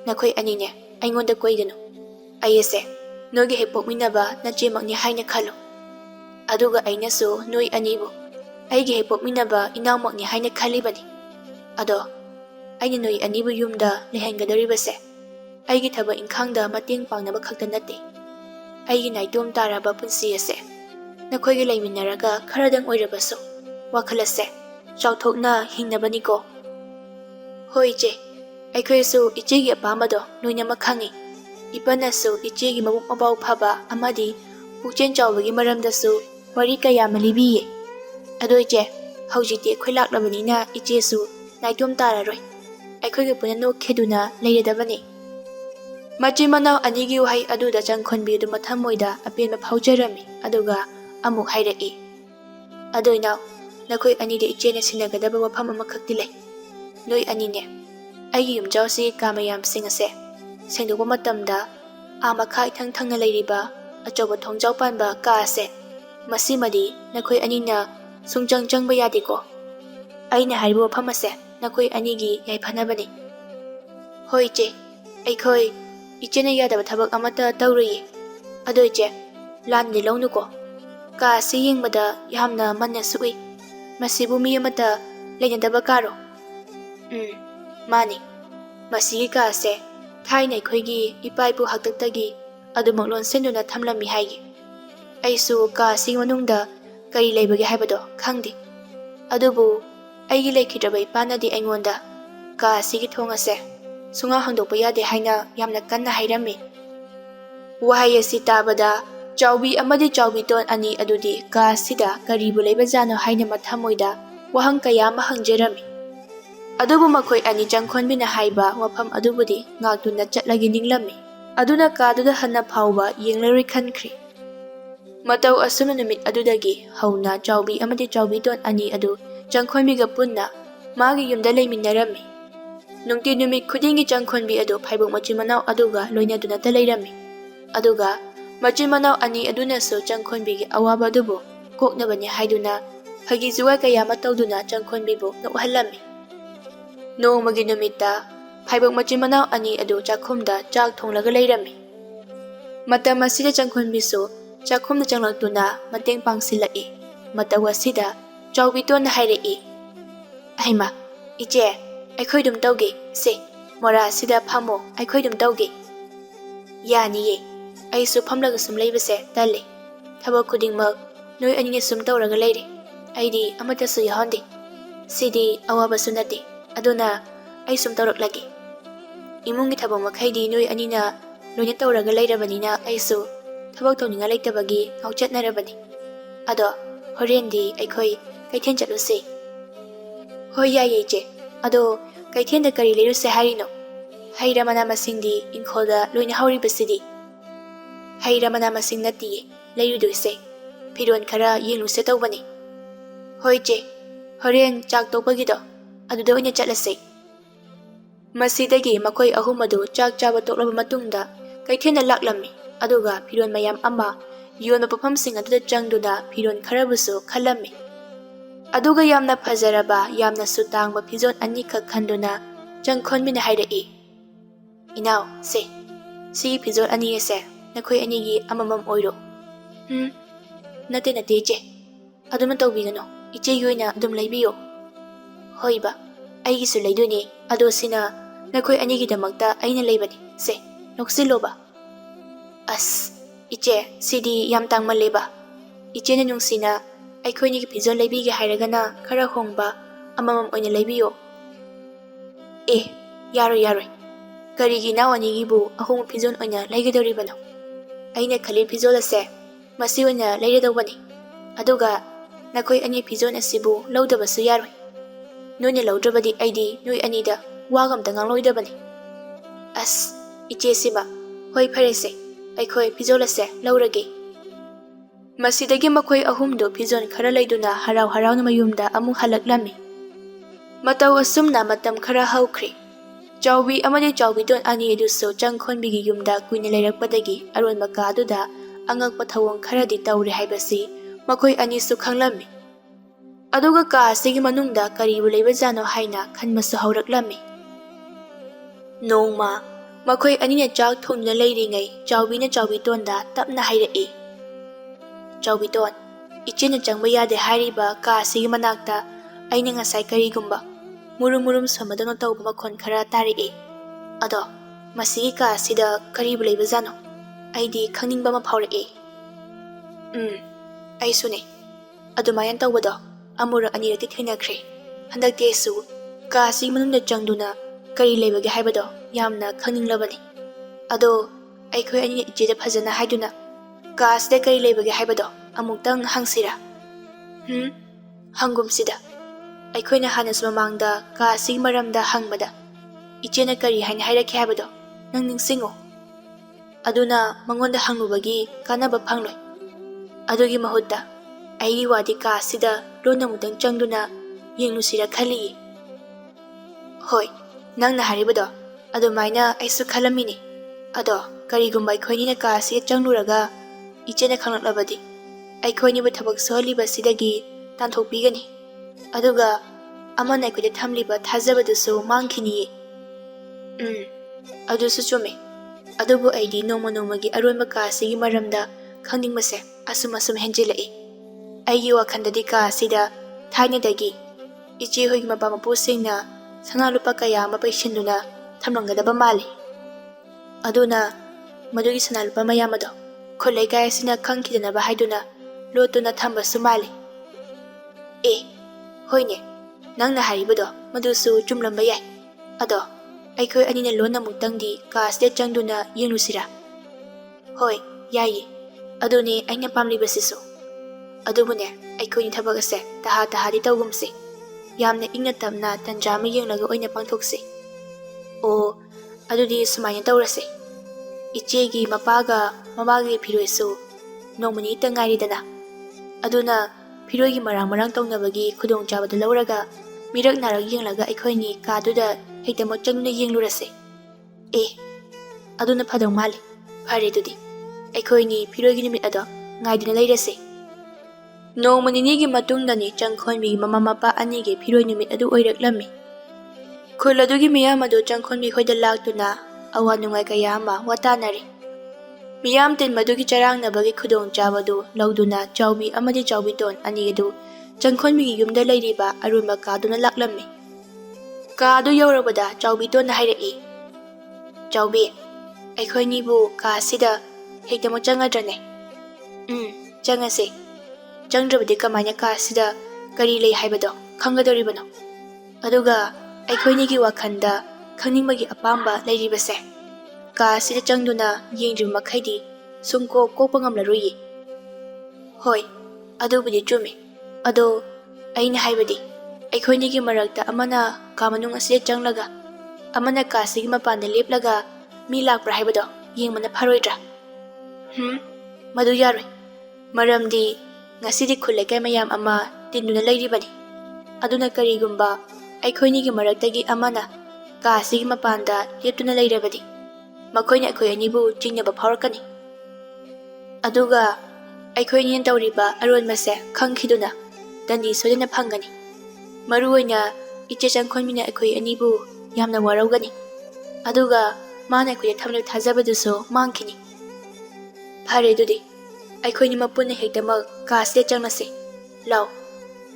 nakhoi anine, aingonda koigano. Ayese, nogi hepokminaba nachemakni haina khalo. Aduga ainasu noi anibu. Aigi hepokminaba inaumakni haina khalibani. Ado, aina noi anibu yumda lehengadoribase. Aigi thaba inkhangda mateng pangnaba khakta nate. Aigi naitom taraba punsi ase. Nakhoigi laiminaraga kharadang oirabaso. Wakhalase, chauthokna hingnabani ko. Hoi je, aikhoisu ichegi apamado noinama khangi. Ipanasu ichegi mabuk mabau phaba amadi pukchen chawbagi maramdasu wari kaya malibiye. Adoi je, haujite khoi laklabanina ichesu naitom tararoi. Aikhoigi puna no kheduna leiredabani. Machin manau anigi wahai aduda Changkhonbi du mathamoida apenba phaujarami aduga amuk hairaki. Adoinau, nakhoi anide ichene sinagadaba wafam amakhakti lei. Noi anine, aigi yumjausi kamayam singase. Sengdoba matamda amakha ithang thangna leiriba achoba thongjau panba ka ase. Masimadi nakhoi anina sungjang jangba yadiko. Aina hariba wafam ase nakhoi anigi yaiphanabani. Hoi je, aikhoi ichene yadaba thabak amata tawriye. Adoi je, lanni launuko. Ka ase yengbada yamna manna sui. Masibu mi amata lenyadaba karo. Mani. Masigi ka ase thaina aikhoigi ipaipu haktaktagi adumaklon senduna thamlami haigi. Aisu ka ase manungda kari leibage haibado khangdi. Adubu aigi leikhidaba ipanadi aingonda ka asigi thong ase sunga hangdokpa yade haina yamna kanna hairami. Wahai asi tabada chawbi amadi chawbi ton ani adudi ka asida karibu leiba jano haina mathamoida wahang kaya ma hangjerami. Adubu makhoi ani Changkhonbina haiba wafam adubudi ngakduna chatlagi ninglami. Aduna kaduda hanna phauba yenglari khankri. Matau asuna numit adudagi hauna chawbi amadi chawbi ton ani adu Changkhonbiga punna magi yumda leiminarami. Nungti numit khudingi Changkhonbi adu phaibuk machin manau aduga loinaduna ta leirami. Aduga machin manau ani adunasu Changkhonbigi awaba adubu koknabani haiduna hagi zuwa kaya matawduna Changkhonbibu nokhallami. Nongmagi numita phaibuk machin manau ani adu chakhumda chak thonglaga leirami. Matam asida Changkhonbisu chakhumda changlaktuna mateng pangsilai. Mataw asida chawbitona hairei. Aima, iche, aikhoi dum tawge se mora sida phamo aikhoi dum tawge. Yani aisu phamlaga sum leibase tale. Thaba khudingmak noi anine sum tawraga leire. Aidi amata su yahonde. Sidi awaba sunate. Aduna ai sum tawraklagi. Imungi thaba makhaidi noi anina loina tawraga leirabanina aisu thabak tawninga leitabagi ngauchatnarabani. Ado horendi aikhoi kaithen chaluse. Hoi yaye je. Ado kaithenda kari leiruse harino. Haira mana masingdi inkholda loina hauribasidi. Haira mana masing natiye leiruduise. Phiron khara yengluse tawbani. Hoi je. Horen chak tokpagido aduda oina chatlase. Masidagi makhoi ahum adu chak chaba toklaba matungda kaithenda laklami. Aduga phiron mayam ama yonba pafamsing aduda changduna phiron kharabusu khallami. Aduga yamna phajaraba yamna sutangba phizon ani khak khanduna Changkhonbina hairei. Inau se si phizon ani ase nakhoi anigi amamam oiro. Nate je. Aduma tawbigano iche yoina adum leibiyo. Hoiba aigisu leiduni ado sina nakhoi anigi damakta aina leibani se noksiloba. As iche sidi yam tangmaleba. Iche na nungsina aikhoi nigi phizon leibige hairagana khara hongba amamam oina leibiyo. Yaroi. Karigi nawanigi ahong phizon oina leigadoribano. Aina khali phizon ase masi oina leiradawbani. Aduga nakhoi ani phizon asibu laudabasu yaroi. Noina laudrabadi aidi noi anida wagamta ngangloidabani. As iche siba hoi pharese aikhoi phizon ase laurage. Masidagi makhoi ahumdo phizon khara leiduna harau harauna mayumda amuk halaklami. Mataw asumna matam khara haukhri. Chawbi amadi chawbi don ani aduso Changkhonbigi yumda kuina leirakpadagi aron maka aduda angakpa thawong kharadi tawre haibasi makhoi ani su khanglami. ꯑꯗꯨꯒ ꯀꯥ ꯑꯁꯤꯒꯤ ꯃꯅꯨꯡꯗ ꯀꯔꯤꯕꯨ ꯂꯩꯕꯖꯥꯠꯅꯣ ꯍꯥꯏꯅ ꯈꯟꯕꯁꯨ ꯍꯧꯔꯛꯂꯝꯃꯤ꯫ ꯅꯣꯡꯃ ꯃꯈꯣꯏ ꯑꯅꯤꯅ ꯆꯥꯛ ꯊꯣꯡꯗꯨꯅ ꯂꯩꯔꯤꯉꯩ ꯆꯥꯎꯕꯤꯅ ꯆꯥꯎꯕꯤꯇꯣꯟꯗ ꯇꯞꯅ ꯍꯥꯏꯔꯛꯏ, "ꯆꯥꯎꯕꯤꯇꯣꯟ, ꯏꯆꯦꯅ ꯆꯪꯕ ꯌꯥꯗꯦ ꯍꯥꯏꯔꯤꯕ ꯀꯥ ꯑꯁꯤꯒꯤ ꯃꯅꯥꯛꯇ ꯑꯩꯅ ꯉꯁꯥꯏ ꯀꯔꯤꯒꯨꯝꯕ ꯃꯨꯔꯨꯝ ꯃꯨꯔꯨꯝ ꯁꯣꯟꯕꯗꯧꯅ ꯇꯧꯕ ꯃꯈꯣꯟ ꯈꯔ ꯇꯥꯔꯛꯏ꯫ ꯑꯗꯣ ꯃꯁꯤꯒꯤ ꯀꯥ ꯑꯁꯤꯗ ꯀꯔꯤꯕꯨ ꯂꯩꯕꯖꯥꯠꯅꯣ? ꯑꯩꯗꯤ ꯈꯪꯅꯤꯡꯕ ꯑꯃ ꯐꯥꯎꯔꯛꯏ." ꯑꯩꯁꯨꯅꯦ. ꯑꯗꯨꯃꯥꯏꯅ ꯇꯧꯕꯗꯣ ꯑꯃꯨꯔꯛ ꯑꯅꯤꯔꯛꯇꯤ ꯊꯦꯡꯅꯈ꯭ꯔꯦ. ꯍꯟꯗꯛꯇꯤ ꯑꯩꯁꯨ ꯀꯥ ꯑꯁꯤꯒꯤ ꯃꯅꯨꯡꯗ ꯆꯪꯗꯨꯅ ꯀꯔꯤ ꯂꯩꯕꯒꯦ ꯍꯥꯏꯕꯗꯣ ꯌꯥꯝꯅ ꯈꯪꯅꯤꯡꯂꯕꯅꯤ. ꯑꯗꯣ ꯑꯩꯈꯣꯏ ꯑꯅꯤꯅ ꯏꯆꯦꯗ ꯐꯖꯅ ꯍꯥꯏꯗꯨꯅ ꯀꯥ ꯑꯁꯤꯗ ꯀꯔꯤ ꯂꯩꯕꯒꯦ ꯍꯥꯏꯕꯗꯣ ꯑꯃꯨꯛꯇꯪ ꯍꯪꯁꯤꯔꯥ? ꯍꯪꯒꯨꯝꯁꯤꯗ. ꯑꯩꯈꯣꯏꯅ ꯍꯥꯟꯅꯁꯨ ꯃꯃꯥꯡꯗ ꯀꯥ ꯑꯁꯤꯒꯤ ꯃꯔꯝꯗ ꯍꯪꯕꯗ ꯏꯆꯦꯅ ꯀꯔꯤ ꯍꯥꯏꯅ ꯍꯥꯏꯔꯛꯈꯤ ꯍꯥꯏꯕꯗꯣ ꯅꯪ ꯅꯤꯡꯁꯤꯡꯉꯣ. ꯑꯗꯨꯅ ꯃꯉꯣꯟꯗ ꯍꯪꯂꯨꯕꯒꯤ ꯀꯥꯟꯅꯕ ꯐꯪꯂꯣꯏ. ꯑꯗꯨꯒꯤ ꯃꯍꯨꯠꯇ ꯑꯩꯒꯤ ꯋꯥꯗꯤ ꯀꯥ ꯑꯁꯤꯗ ꯂꯣꯟꯅ ꯑꯃꯨꯛꯇꯪ ꯆꯪꯗꯨꯅ ꯌꯦꯡꯂꯨꯁꯤꯔ ꯈꯜꯂꯤꯌꯦ." "ꯍꯣꯏ, ꯅꯪꯅ ꯍꯥꯏꯔꯤꯕꯗꯣ ꯑꯗꯨꯃꯥꯏꯅ ꯑꯩꯁꯨ ꯈꯜꯂꯝꯃꯤꯅꯤ. ꯑꯗꯣ ꯀꯔꯤꯒꯨꯝꯕ ꯑꯩꯈꯣꯏꯅꯤꯅ ꯀꯥ ꯑꯁꯤꯗ ꯆꯪꯂꯨꯔꯒ ꯏꯆꯦꯅ ꯈꯪꯂꯛꯂꯕꯗꯤ ꯑꯩꯈꯣꯏꯅꯤꯕꯨ ꯊꯕꯛ ꯁꯨꯍꯜꯂꯤꯕꯁꯤꯗꯒꯤ ꯇꯥꯟꯊꯣꯛꯄꯤꯒꯅꯤ. ꯑꯗꯨꯒ ꯑꯃꯅ ꯑꯩꯈꯣꯏꯗ ꯊꯝꯂꯤꯕ ꯊꯥꯖꯕꯗꯨꯁꯨ ꯃꯥꯡꯈꯤꯅꯤꯌꯦ." "ꯑꯗꯨꯁꯨ ꯆꯨꯝꯃꯤ. ꯑꯗꯨꯕꯨ ꯑꯩꯗꯤ ꯅꯣꯡꯃ ꯅꯣꯡꯃꯒꯤ ꯑꯔꯣꯟꯕ ꯀꯥ ꯑꯁꯤꯒꯤ ꯃꯔꯝꯗ ꯈꯪꯅꯤꯡꯕꯁꯦ ꯑꯁꯨꯝ ꯍꯦꯟꯖꯤꯜꯂꯛꯏ. ꯑꯩꯒꯤ ꯋꯥꯈꯜꯗꯗꯤ ꯀꯥ ꯑꯁꯤꯗ ꯊꯥꯏꯅꯗꯒꯤ ꯏꯆꯦꯍꯣꯏꯒꯤ ꯃꯄꯥ ꯃꯄꯨꯁꯤꯡꯅ ꯁꯅꯥ ꯂꯨꯄꯥ ꯀꯌꯥ ꯑꯃ ꯄꯩꯁꯤꯟꯗꯨꯅ ꯊꯝꯂꯝꯒꯗꯕ ꯃꯥꯜꯂꯤ. ꯑꯗꯨꯅ ꯃꯗꯨꯒꯤ ꯁꯅꯥ ꯂꯨꯄꯥ ꯃꯌꯥꯝ ꯑꯗꯣ ꯈꯨꯜ ꯂꯩꯀꯥꯏ ꯑꯁꯤꯅ ꯈꯪꯈꯤꯗꯅꯕ ꯍꯥꯏꯗꯨꯅ ꯂꯣꯠꯇꯨꯅ ꯊꯝꯕꯁꯨ ꯃꯥꯜꯂꯤ." "ꯍꯣꯏꯅꯦ, ꯅꯪꯅ ꯍꯥꯏꯔꯤꯕꯗꯣ ꯃꯗꯨꯁꯨ ꯆꯨꯝꯂꯝꯕ ꯌꯥꯏ. ꯑꯗꯣ ꯑꯩꯈꯣꯏ ꯑꯅꯤꯅ ꯂꯣꯟꯅ ꯑꯃꯨꯛꯇꯪꯗꯤ ꯀꯥ ꯑꯁꯤꯗ ꯆꯪꯗꯨꯅ ꯌꯦꯡꯂꯨꯁꯤꯔꯥ?" "ꯍꯣꯏ, ꯌꯥꯏꯌꯦ. ꯑꯗꯨꯅꯦ ꯑꯩꯅ ꯄꯥꯝꯂꯤꯕꯁꯤꯁꯨ. ꯑꯗꯨꯕꯨꯅꯦ, ꯑꯩꯈꯣꯏꯅꯤ ꯊꯕꯛ ꯑꯁꯦ ꯇꯍꯥꯗꯤ ꯇꯧꯒꯨꯝꯁꯤ. ꯌꯥꯝꯅ ꯏꯪꯅ ꯇꯞꯅ ꯇꯟꯖꯥ ꯑꯃ ꯌꯦꯡꯂꯒ ꯑꯣꯏꯅ ꯄꯥꯡꯊꯣꯛꯁꯤ." "ꯑꯗꯨꯗꯤ ꯁꯨꯃꯥꯏꯅ ꯇꯧꯔꯁꯦ. ꯏꯆꯦꯒꯤ ꯃꯄꯥꯒ ꯃꯃꯥꯒꯤ ꯐꯤꯔꯣꯏꯁꯨ ꯅꯣꯡꯃ ꯅꯤꯅꯤꯇ ꯉꯥꯏꯔꯤꯗꯅ. ꯑꯗꯨꯅ ꯐꯤꯔꯣꯏꯒꯤ ꯃꯔꯥꯡ ꯇꯧꯅꯕꯒꯤ ꯈꯨꯗꯣꯡꯆꯥꯕꯗꯨ ꯂꯧꯔꯒ ꯃꯤꯔꯛ ꯅꯥꯔꯛ ꯌꯦꯡꯂꯒ ꯑꯩꯈꯣꯏꯅꯤ ꯀꯥꯗꯨꯗ ꯍꯦꯛꯇꯃꯛ ꯆꯪꯗꯨꯅ ꯌꯦꯡꯂꯨꯔꯁꯦ." "ꯑꯗꯨꯅꯐꯗꯧ ꯃꯥꯜꯂꯤ. ꯐꯔꯦ ꯑꯗꯨꯗꯤ ꯑꯩꯈꯣꯏꯅꯤ ꯐꯤꯔꯣꯏꯒꯤ ꯅꯨꯃꯤꯠ ꯑꯗꯣ ꯉꯥꯏꯗꯨꯅ ꯂꯩꯔꯁꯦ." ꯅꯣꯡꯃ ꯅꯤꯅꯤꯒꯤ ꯃꯇꯨꯡꯗꯅꯤ ꯆꯪꯈꯣꯟꯕꯤꯒꯤ ꯃꯃꯥ ꯃꯄꯥ ꯑꯅꯤꯒꯤ ꯐꯤꯔꯣꯏ ꯅꯨꯃꯤꯠ ꯑꯗꯨ ꯑꯣꯏꯔꯛꯂꯝꯃꯤ꯫ ꯈꯨꯜ ꯑꯗꯨꯒꯤ ꯃꯤꯌꯥꯝ ꯑꯗꯨ ꯆꯪꯈꯣꯟꯕꯤ ꯍꯣꯏꯗ ꯂꯥꯛꯇꯨꯅ ꯑꯋꯥ ꯅꯨꯡꯉꯥꯏ ꯀꯌꯥ ꯑꯃ ꯋꯥꯇꯥꯅꯔꯤ꯫ ꯃꯤꯌꯥꯝ ꯇꯤꯟꯕꯗꯨꯒꯤ ꯆꯔꯥꯡꯅꯕꯒꯤ ꯈꯨꯗꯣꯡꯆꯥꯕꯗꯨ ꯂꯧꯗꯨꯅ ꯆꯥꯎꯕꯤ ꯑꯃꯗꯤ ꯆꯥꯎꯕꯤꯇꯣꯟ ꯑꯅꯤ ꯑꯗꯨ ꯆꯪꯈꯣꯟꯕꯤꯒꯤ ꯌꯨꯝꯗ ꯂꯩꯔꯤꯕ ꯑꯔꯨꯟꯕ ꯀꯥꯗꯨꯅ ꯂꯥꯛꯂꯝꯃꯤ꯫ ꯀꯥꯗꯨ ꯌꯧꯔꯕꯗ ꯆꯥꯎꯕꯤꯇꯣꯟꯅ ꯍꯥꯏꯔꯛꯏ, "ꯆꯥꯎꯕꯤ, ꯑꯩꯈꯣꯏꯅꯤꯕꯨ ꯀꯥ ꯑꯁꯤꯗ ꯍꯦꯛꯇꯃꯛ ꯆꯪꯒꯗ꯭ꯔꯅꯦ?" "ꯆꯪꯉꯁꯦ. ꯆꯪꯗ꯭ꯔꯕꯗꯤ ꯀꯃꯥꯏꯅ ꯀꯥ ꯑꯁꯤꯗ ꯀꯔꯤ ꯂꯩ ꯍꯥꯏꯕꯗꯣ ꯈꯪꯒꯗꯧꯔꯤꯕꯅꯣ? ꯑꯗꯨꯒ ꯑꯩꯈꯣꯏꯅꯤꯒꯤ ꯋꯥꯈꯜꯗ ꯈꯪꯅꯤꯡꯕꯒꯤ ꯑꯄꯥꯝꯕ ꯂꯩꯔꯤꯕꯁꯦ ꯀꯥ ꯑꯁꯤꯗ ꯆꯪꯗꯨꯅ ꯌꯦꯡꯗ꯭ꯔꯤꯕ ꯃꯈꯩꯗꯤ ꯁꯨꯡꯀꯣꯛ ꯀꯣꯛꯄ ꯉꯝꯂꯔꯣꯏꯌꯦ." "ꯍꯣꯏ, ꯑꯗꯨꯕꯨꯗꯤ ꯆꯨꯝꯃꯤ. ꯑꯗꯣ ꯑꯩꯅ ꯍꯥꯏꯕꯗꯤ ꯑꯩꯈꯣꯏꯅꯤꯒꯤ ꯃꯔꯛꯇ ꯑꯃꯅ ꯀꯥ ꯃꯅꯨꯡ ꯑꯁꯤꯗ ꯆꯪꯂꯒ ꯑꯃꯅ ꯀꯥ ꯑꯁꯤꯒꯤ ꯃꯄꯥꯟꯗ ꯂꯦꯞꯂꯒ ꯃꯤ ꯂꯥꯛꯄ꯭ꯔꯥ ꯍꯥꯏꯕꯗꯣ ꯌꯦꯡꯕꯅ ꯐꯔꯣꯏꯗ꯭ꯔꯥ?" "ꯃꯗꯨ ꯌꯥꯔꯣꯏ. ꯃꯔꯝꯗꯤ ꯉꯁꯤꯗꯤ ꯈꯨꯜ ꯂꯩꯀꯥꯏ ꯃꯌꯥꯝ ꯑꯃ ꯇꯤꯟꯗꯨꯅ ꯂꯩꯔꯤꯕꯅꯤ. ꯑꯗꯨꯅ ꯀꯔꯤꯒꯨꯝꯕ ꯑꯩꯈꯣꯏꯅꯤꯒꯤ ꯃꯔꯛꯇꯒꯤ ꯑꯃꯅ ꯀꯥ ꯑꯁꯤꯒꯤ ꯃꯄꯥꯟꯗ ꯂꯦꯞꯇꯨꯅ ꯂꯩꯔꯕꯗꯤ ꯃꯈꯣꯏꯅ ꯑꯩꯈꯣই ꯑꯅꯤꯕꯨ ꯆꯤꯡꯅꯕ ꯐꯥꯎꯔꯛꯀꯅꯤ. ꯑꯗꯨꯒ ꯑꯩꯈꯣꯏꯅꯤꯅ ꯇꯧꯔꯤꯕ ꯑꯔꯣꯟꯕꯁꯦ ꯈꯪꯈꯤꯗꯨꯅ ꯗꯟꯗꯤ ꯁꯣꯏꯗꯅ ꯐꯪꯒꯅꯤ. ꯃꯔꯨꯑꯣꯏꯅ ꯏꯆꯦ ꯆꯪꯈꯣꯟꯕꯤꯅ ꯑꯩꯈꯣꯏ ꯑꯅꯤꯕꯨ ꯌꯥꯝꯅ ꯋꯥꯔꯧꯒꯅꯤ. ꯑꯗꯨꯒ ꯃꯥꯅ ꯑꯩꯈꯣꯏꯗ ꯊꯝꯂꯤꯕ ꯊꯥꯖꯕꯗꯨꯁꯨ ꯃꯥꯡꯈꯤꯅꯤ." "ꯐꯔꯦ ꯑꯗꯨꯗꯤ ꯑꯩꯈꯣꯏꯅꯤꯃꯛ ꯄꯨꯟꯅ ꯍꯦꯛꯇꯃꯛ ꯀꯥ ꯑꯁꯤꯗ ꯆꯪꯂꯁꯤ. ꯂꯥꯎ,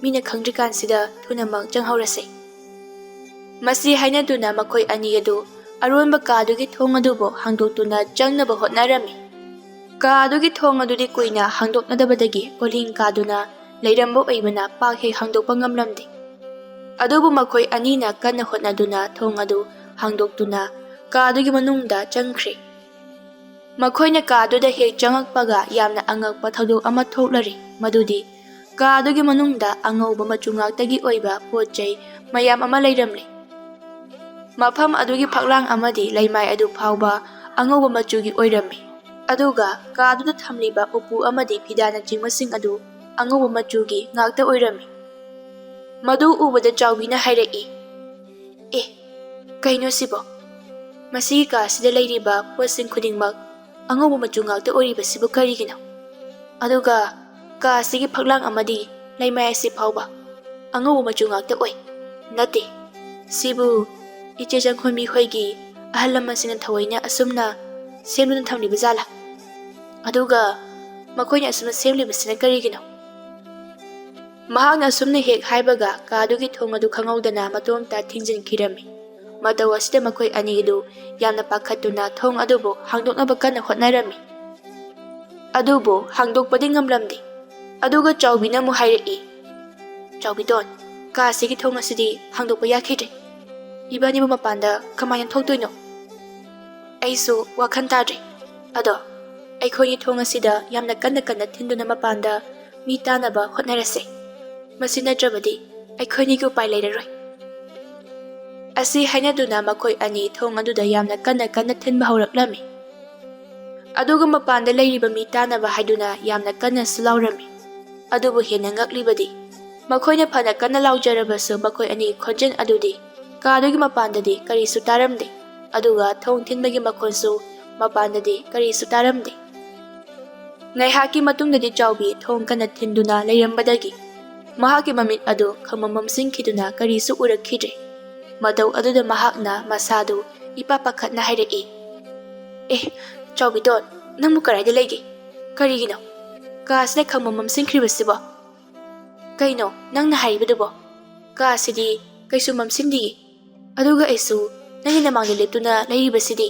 ꯃꯤꯅ ꯈꯪꯗ꯭ꯔꯤꯀꯥꯟꯁꯤꯗ ꯊꯨꯅꯃꯛ ꯆꯪꯍꯧꯔꯁꯤ." ꯃꯁꯤ ꯍꯥꯏꯅꯗꯨꯅ ꯃꯈꯣꯏ ꯑꯅꯤ ꯑꯗꯨ ꯑꯔꯣꯟꯕ ꯀꯥꯗꯨꯒꯤ ꯊꯣꯡ ꯑꯗꯨꯕꯨ ꯍꯥꯡꯗꯣꯛꯇꯨꯅ ꯆꯪꯅꯕ ꯍꯣꯠꯅꯔꯝꯃꯤ꯫ ꯀꯥ ꯑꯗꯨꯒꯤ ꯊꯣꯡ ꯑꯗꯨꯗꯤ ꯀꯨꯏꯅ ꯍꯥꯡꯗꯣꯛꯅꯗꯕꯗꯒꯤ ꯀꯣꯜꯍꯤꯡ ꯀꯥꯗꯨꯅ ꯂꯩꯔꯝꯕ ꯑꯣꯏꯕꯅ ꯄꯥꯛ ꯍꯦꯛ ꯍꯥꯡꯗꯣꯛꯄ ꯉꯝꯂꯝꯗꯦ꯫ ꯑꯗꯨꯕꯨ ꯃꯈꯣꯏ ꯑꯅꯤꯅ ꯀꯟꯅ ꯍꯣꯠꯅꯗꯨꯅ ꯊꯣꯡ ꯑꯗꯨ ꯍꯥꯡꯗꯣꯛꯇꯨꯅ ꯀꯥꯗꯨꯒꯤ ꯃꯅꯨꯡꯗ ꯆꯪꯈ꯭ꯔꯦ꯫ ꯃꯈꯣꯏꯅ ꯀꯥꯗꯨꯗ ꯍꯦꯛ ꯆꯪꯉꯛꯄꯒ ꯌꯥꯝꯅ ꯑꯉꯛꯄ ꯊꯧꯗꯣꯛ ꯑꯃ ꯊꯣꯛꯂꯔꯤ꯫ ꯃꯗꯨꯗꯤ ꯀꯥꯗꯨꯒꯤ ꯃꯅꯨꯡꯗ ꯑꯉꯧꯕ ꯃꯆꯨ ꯉꯥꯛꯇꯒꯤ ꯑꯣꯏꯕ ꯄꯣꯠ-ꯆꯩ ꯃꯌꯥꯝ ꯑꯃ ꯂꯩꯔꯝꯂꯦ꯫ ꯃꯐꯝ ꯑꯗꯨꯒꯤ ꯐꯛꯂꯥꯡ ꯑꯃꯗꯤ ꯂꯩꯃꯥꯏ ꯑꯗꯨ ꯐꯥꯎꯕ ꯑꯉꯧꯕ ꯃꯆꯨꯒꯤ ꯑꯣꯏꯔꯝꯃꯤ꯫ ꯑꯗꯨꯒ ꯀꯥꯗꯨꯗ ꯊꯝꯂꯤꯕ ꯎꯄꯨ ꯑꯃꯗꯤ ꯐꯤꯗꯥꯅꯆꯤꯡꯕꯁꯤꯡ ꯑꯗꯨ ꯑꯉꯧꯕ ꯃꯆꯨꯒꯤ ꯉꯥꯛꯇ ꯑꯣꯏꯔꯝꯃꯤ꯫ ꯃꯗꯨ ꯎꯕꯗ ꯆꯥꯎꯕꯤꯅ ꯍꯥꯏꯔꯛꯏ, "ꯀꯩꯅꯣ ꯁꯤꯕꯣ? ꯃꯁꯤꯒꯤ ꯀꯥ ꯑꯁꯤꯗ ꯂꯩꯔꯤꯕ ꯄꯣꯠꯁꯤꯡ ꯈꯨꯗꯤꯡꯃꯛ ꯑꯉꯧꯕ ꯃꯆꯨ ꯉꯥꯛꯇ ꯑꯣꯏꯔꯤꯕꯁꯤꯕꯨ ꯀꯔꯤꯒꯤꯅꯣ? ꯑꯗꯨꯒ ꯀꯥ ꯑꯁꯤꯒꯤ ꯐꯛꯂꯥꯡ ꯑꯃꯗꯤ ꯂꯩꯃꯥꯏ ꯑꯁꯤ ꯐꯥꯎꯕ angau machu ngakta oi. Nate. Sibu iche Changkhonbi hoigi ahal lamasina thawaina asumna semluna thamliba jala. Aduga makoina asumna semlibasina karigino. Mahakna asumna hek haibaga kaadugi thong adu khangaudana matomta thingjinkirami. Matau asida makoi ani du yamna pakhatuna thong adubo hangdoknaba kanna hotnarami. Adubo hangdokpadi ngamlamdi. Aduga chawbina mu hairei. Chawbidon ka asigi thong asidi hangdokpa yakhidre. Ibanibu mapanda kamayan thoktoino. Aisu wakhan tadre. Ado aikhoni thong asida yamna kanna thinduna mapanda mi tanaba hotnarase. Masina trabadi aikhoni gi upai leiraroi. Asi hainaduna makoi ani thong aduda yamna kanna thinba hawraklami. Aduga mapanda leiriba mi tanaba haiduna yamna kanna sulaurami. Adubu hena ngaklibadi makoina phana kanna laujarabasu makoi ani khonjen adudi kaadugi mapandadi karisu taramde. Aduga thong thinbagi makhonsu mapandadi karisu taramde. Ngaihaki matungdadi chawbi thong kanna thinduna leirambadagi mahaki mamit adu khamamam singkhiduna karisu urakhidre. Matau aduda mahakna masadu ipapakhatna hairei. Chawbidon nangmu karaida leige? Karigino? Kaasina khamamam singkhribasibo? Kaino nangna haribadubo? Kaasidi kaisu mamsindigi. Aduga aisu nangi namangda leptuna leiribasidi.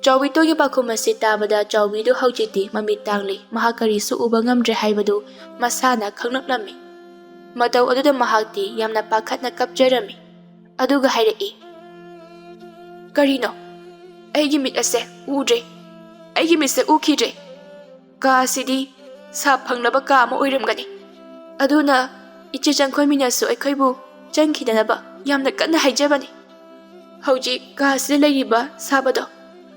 Chawbitogi pakhumasi tabada chawbidu haujiti mamit tangli mahakarisu uba ngamdre haibadu masana khangnaklami. Matau aduda mahakti yamna pakhatna kapjarami. Aduga hairei. Karino? Aigi mit ase udre. Aigi mit se ukhidre. Ka asidi sa phanglaba ka ama oiramgani. Aduna iche Changkhonbi nasu aikhoibu changkhidanaba yamna kanna haijabani. Hauji ka asida leiriba sabado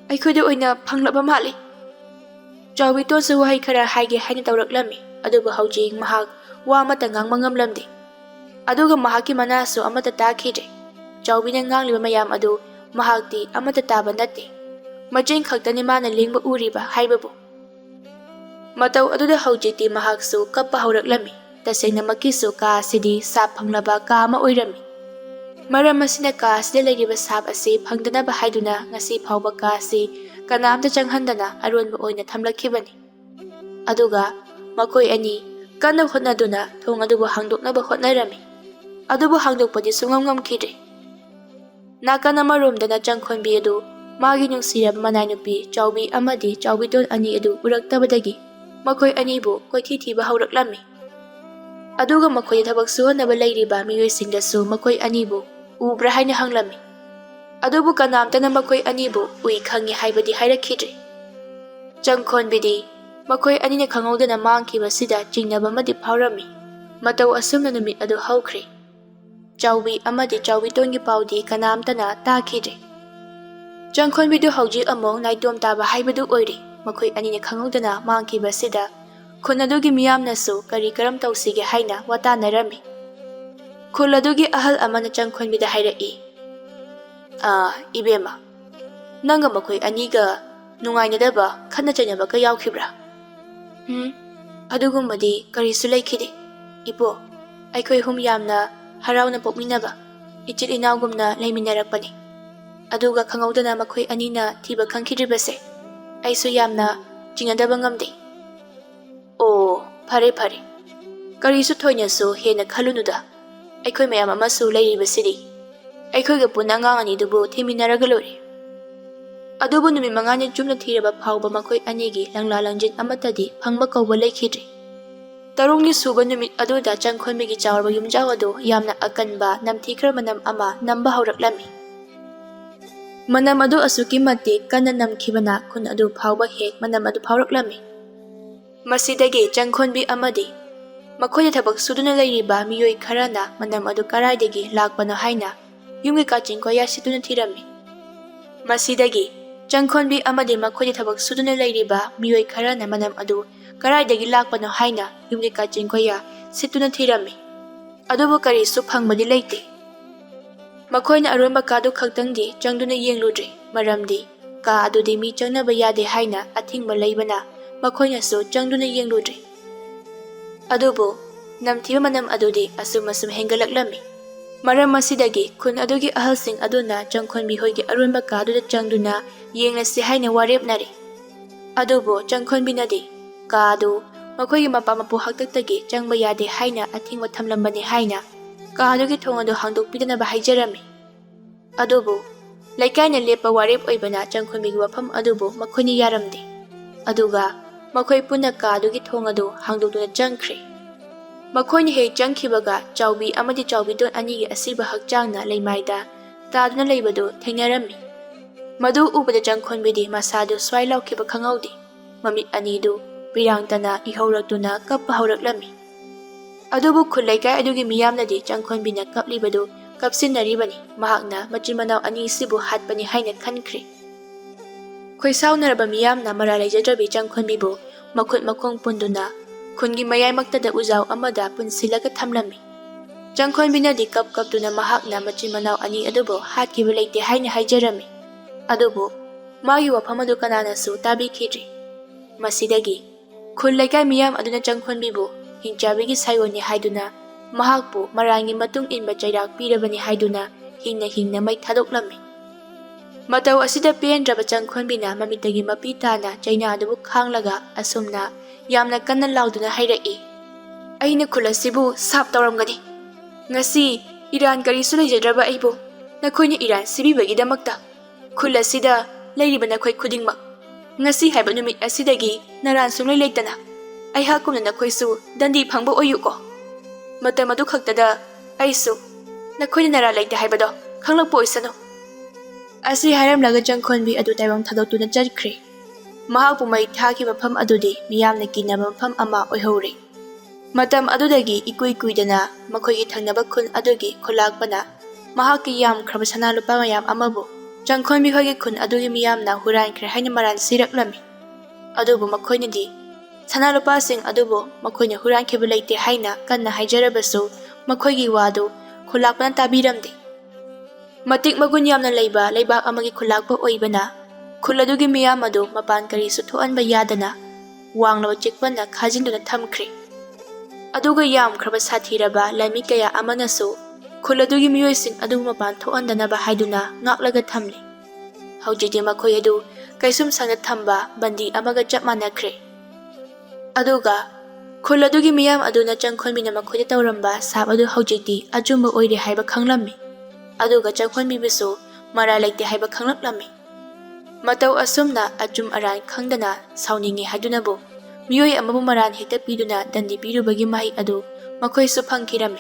aikhoida oina phanglaba mali. Chawbiton su wahai khara haige haina tawraklami. Adubu hauji mahak wa amata ngangma ngamlamdi. Aduga mahaki manasu amata takhidre. Chawbina ngangliba mayam adu mahakti amata taba nate. Majeng khaktani mana lingba uriba haibabu. Matau aduda haujiti mahaksu kappa hawraklami. Tasengna makisu ka asidi sap phanglaba ka ama oirami. Maram asina ka asida leiriba sap asi phangdanaba haiduna ngasi phawba ka asi kanamta changhandana aronba oina thamlakhibani. Aduga makoi ani kanna hotnaduna thong adubu hangdoknaba hotnarami. Adubu hangdokpadi sungamngamkhidre. Nakana maromdana Changkhonbi adu magi nungsiraba manainupi chawbi amadi chawbidon ani adu uraktabadagi makoi anibu koithi thiba hawraklami. Aduga makoi thabak suhonaba leiriba miyoisingdasu makoi anibu ubra haina hanglami. Adubu kanamtana makoi anibu ui khangi haibadi hairakhidre. Changkhonbidi makoi anina khangaudana mangkhibasida chingnaba madi phawrami. Matau asumna numit adu haukhre. Chawbi amadi chawbidongi paudi kanamtana takhidre. Changkhonbidu hauji among naidom taba haibadu oire. Makoi anina khangaudana mangkhibasida khuladugi miyamnasu kari karam tausige haina watanarami. Khuladugi ahal amana Changkhonbida hairei. Ibema nanga makoi aniga nungainadaba khana chanaba ka yawkhibra? Adugumadi karisu leikhide. Ibo aikhoi hum yamna harauna pokminaba ichit inaugumna leiminarakpani. Aduga khangaudana makoi anina thiba khangkhidribase aisu yamna chingadaba ngamde. Phare phare. Karisu thoinasu hena khalunuda. Aikhoi mayam amasu leiribasidi. Aikhoiga puna angang anidubu thiminaraga lore. Adubu numit mangani chumna thiraba phawba makoi anigi langla langjin amatadi phangba kauba leikhidre. Tarungni suba numit aduda Changkhonbigi chawrba yumjaw adu yamna akanba namthikhra manam ama namba hawraklami. Manam adu asuki matik kanna namkhibana khun adu phawba hek manam adu phawraklami. Masidagi Changkhonbi amadi makoina thabak suduna leiriba miyoi kharana manam adu karaidagi lakpana haina yumgi kachingko yasituna thirami. Masidagi Changkhonbi amadi makoina thabak suduna leiriba miyoi kharana manam adu karaidagi lakpana haina yumgi kachingko ya situna thirami. Adubu karisu phangbadi leite. Makoina aronba kadu khaktangdi changduna yengludre maramdi ka adudi mi changnaba yade haina athingba leibana makoina su changduna yengludre. Adubu Namthiba manam adudi asum hengalaklammi. Maram asidagi khun adugi ahalsing aduna Changkhonbi hoigi arunba kaduda changduna yenglasi haina warepnari. Adubo Changkhonbinadi kaadu makoigi mapa mapu haktaktagi changba yade haina athingwa thamlambani haina kadugi thong adu hangdokpidanaba haijarami. Adubo Laikaina lepa warep oibana Changkhonbigi wafam adubo makoini yaramde. Aduga makoi puna kadugi thong adu hangdokduna changkhre. Makoini hei changkhibaga chawbi amadi chawbidon anigi asiba hakchangna leimaida taduna leibadu thengnarami. Madu ubada Changkhonbidi masadu swai laukhiba khangaudi. Mamit anidu pirangtana ihaurakduna kappa hauraklammi. Adubu khulaikai adugi miyamnadi Changkhonbina kaplibadu kapsinnaribani mahakna machin manaw ani sibu hatpani haina khankhre. Khoisaunaraba miyamna mara leijadrabi Changkhonbibu makhut makhong punduna khungi mayai maktada uzaw amada punsilaga thamlami. Changkhonbinadi kaptuna mahakna machin manaw ani adubu hatkiba leite haina haijarami. Adubu magi wafam adu kananasu tabikhidri. Masidagi khul laikai miyam aduna Changkhonbibu hingchabigi sayoni haiduna mahakpu marangi matung inba chairak pirabani haiduna hingna mai thadoklammi. Matau asida pendraba Changkhonbina mamitagi mapitana chaina adubu khanglaga asumna yamna kanna lauduna hairaki. Aina khulasibu sap tawramgani. Ngasi Iran karisu leijadraba aibu nakoina Iran sibibagi-damakta khulasida leiriba nakhoi khudingmak ngasi haiba numit asidagi naran sunglai leitana aihakumna nakhoisu dandi phangba oyuko matam adu khaktada aisu nakhoina nara leite haibado khanglakpo oisano asi hairamlaga Changkhonbi adu taibam thadoktuna chatkhre. Mahakpu mai thaki mafam adudi miyamna kinaba mafam ama oihore. Matam adudagi ikuidana makhoigi thangnaba khun adugi khulakpana mahakki yam khraba sana lupa mayam amabu Changkhonbi hoigi khun adugi miyamna hurankhre haina maran siraklami. Adubu makhoinadi sana lupa sing adubu makhoina hurankheba leite haina kanna haijarabasu makhoigi wadu khulakpana tabiramde. Matik magun yamna leiba leibak amagi khulakpa oibana khul adugi miyam adu mapan karisu thoanba yadana wanglaba chikpana khajinduna thamkhre. Aduga yam khraba sathiraba lami kaya amanasu khul adugi miyoising adubu mapan thoandanaba haiduna ngaklaga thamle. Haujidi makhoi adu kaisum sangna thamba bandi amaga chap manakhre. Aduga khul adugi miyam aduna Changkhonbina makhoida tawramba sab adu haujidi ajumba oire haiba khanglammi. Aduga Changkhonbibisu mara leite haiba khanglaklami. Matau asumna ajum aran khangdana sauningi haidunabu miyoi amabu maran hekta piduna dandi pirubagi mahi adu makhoisu phangkirami.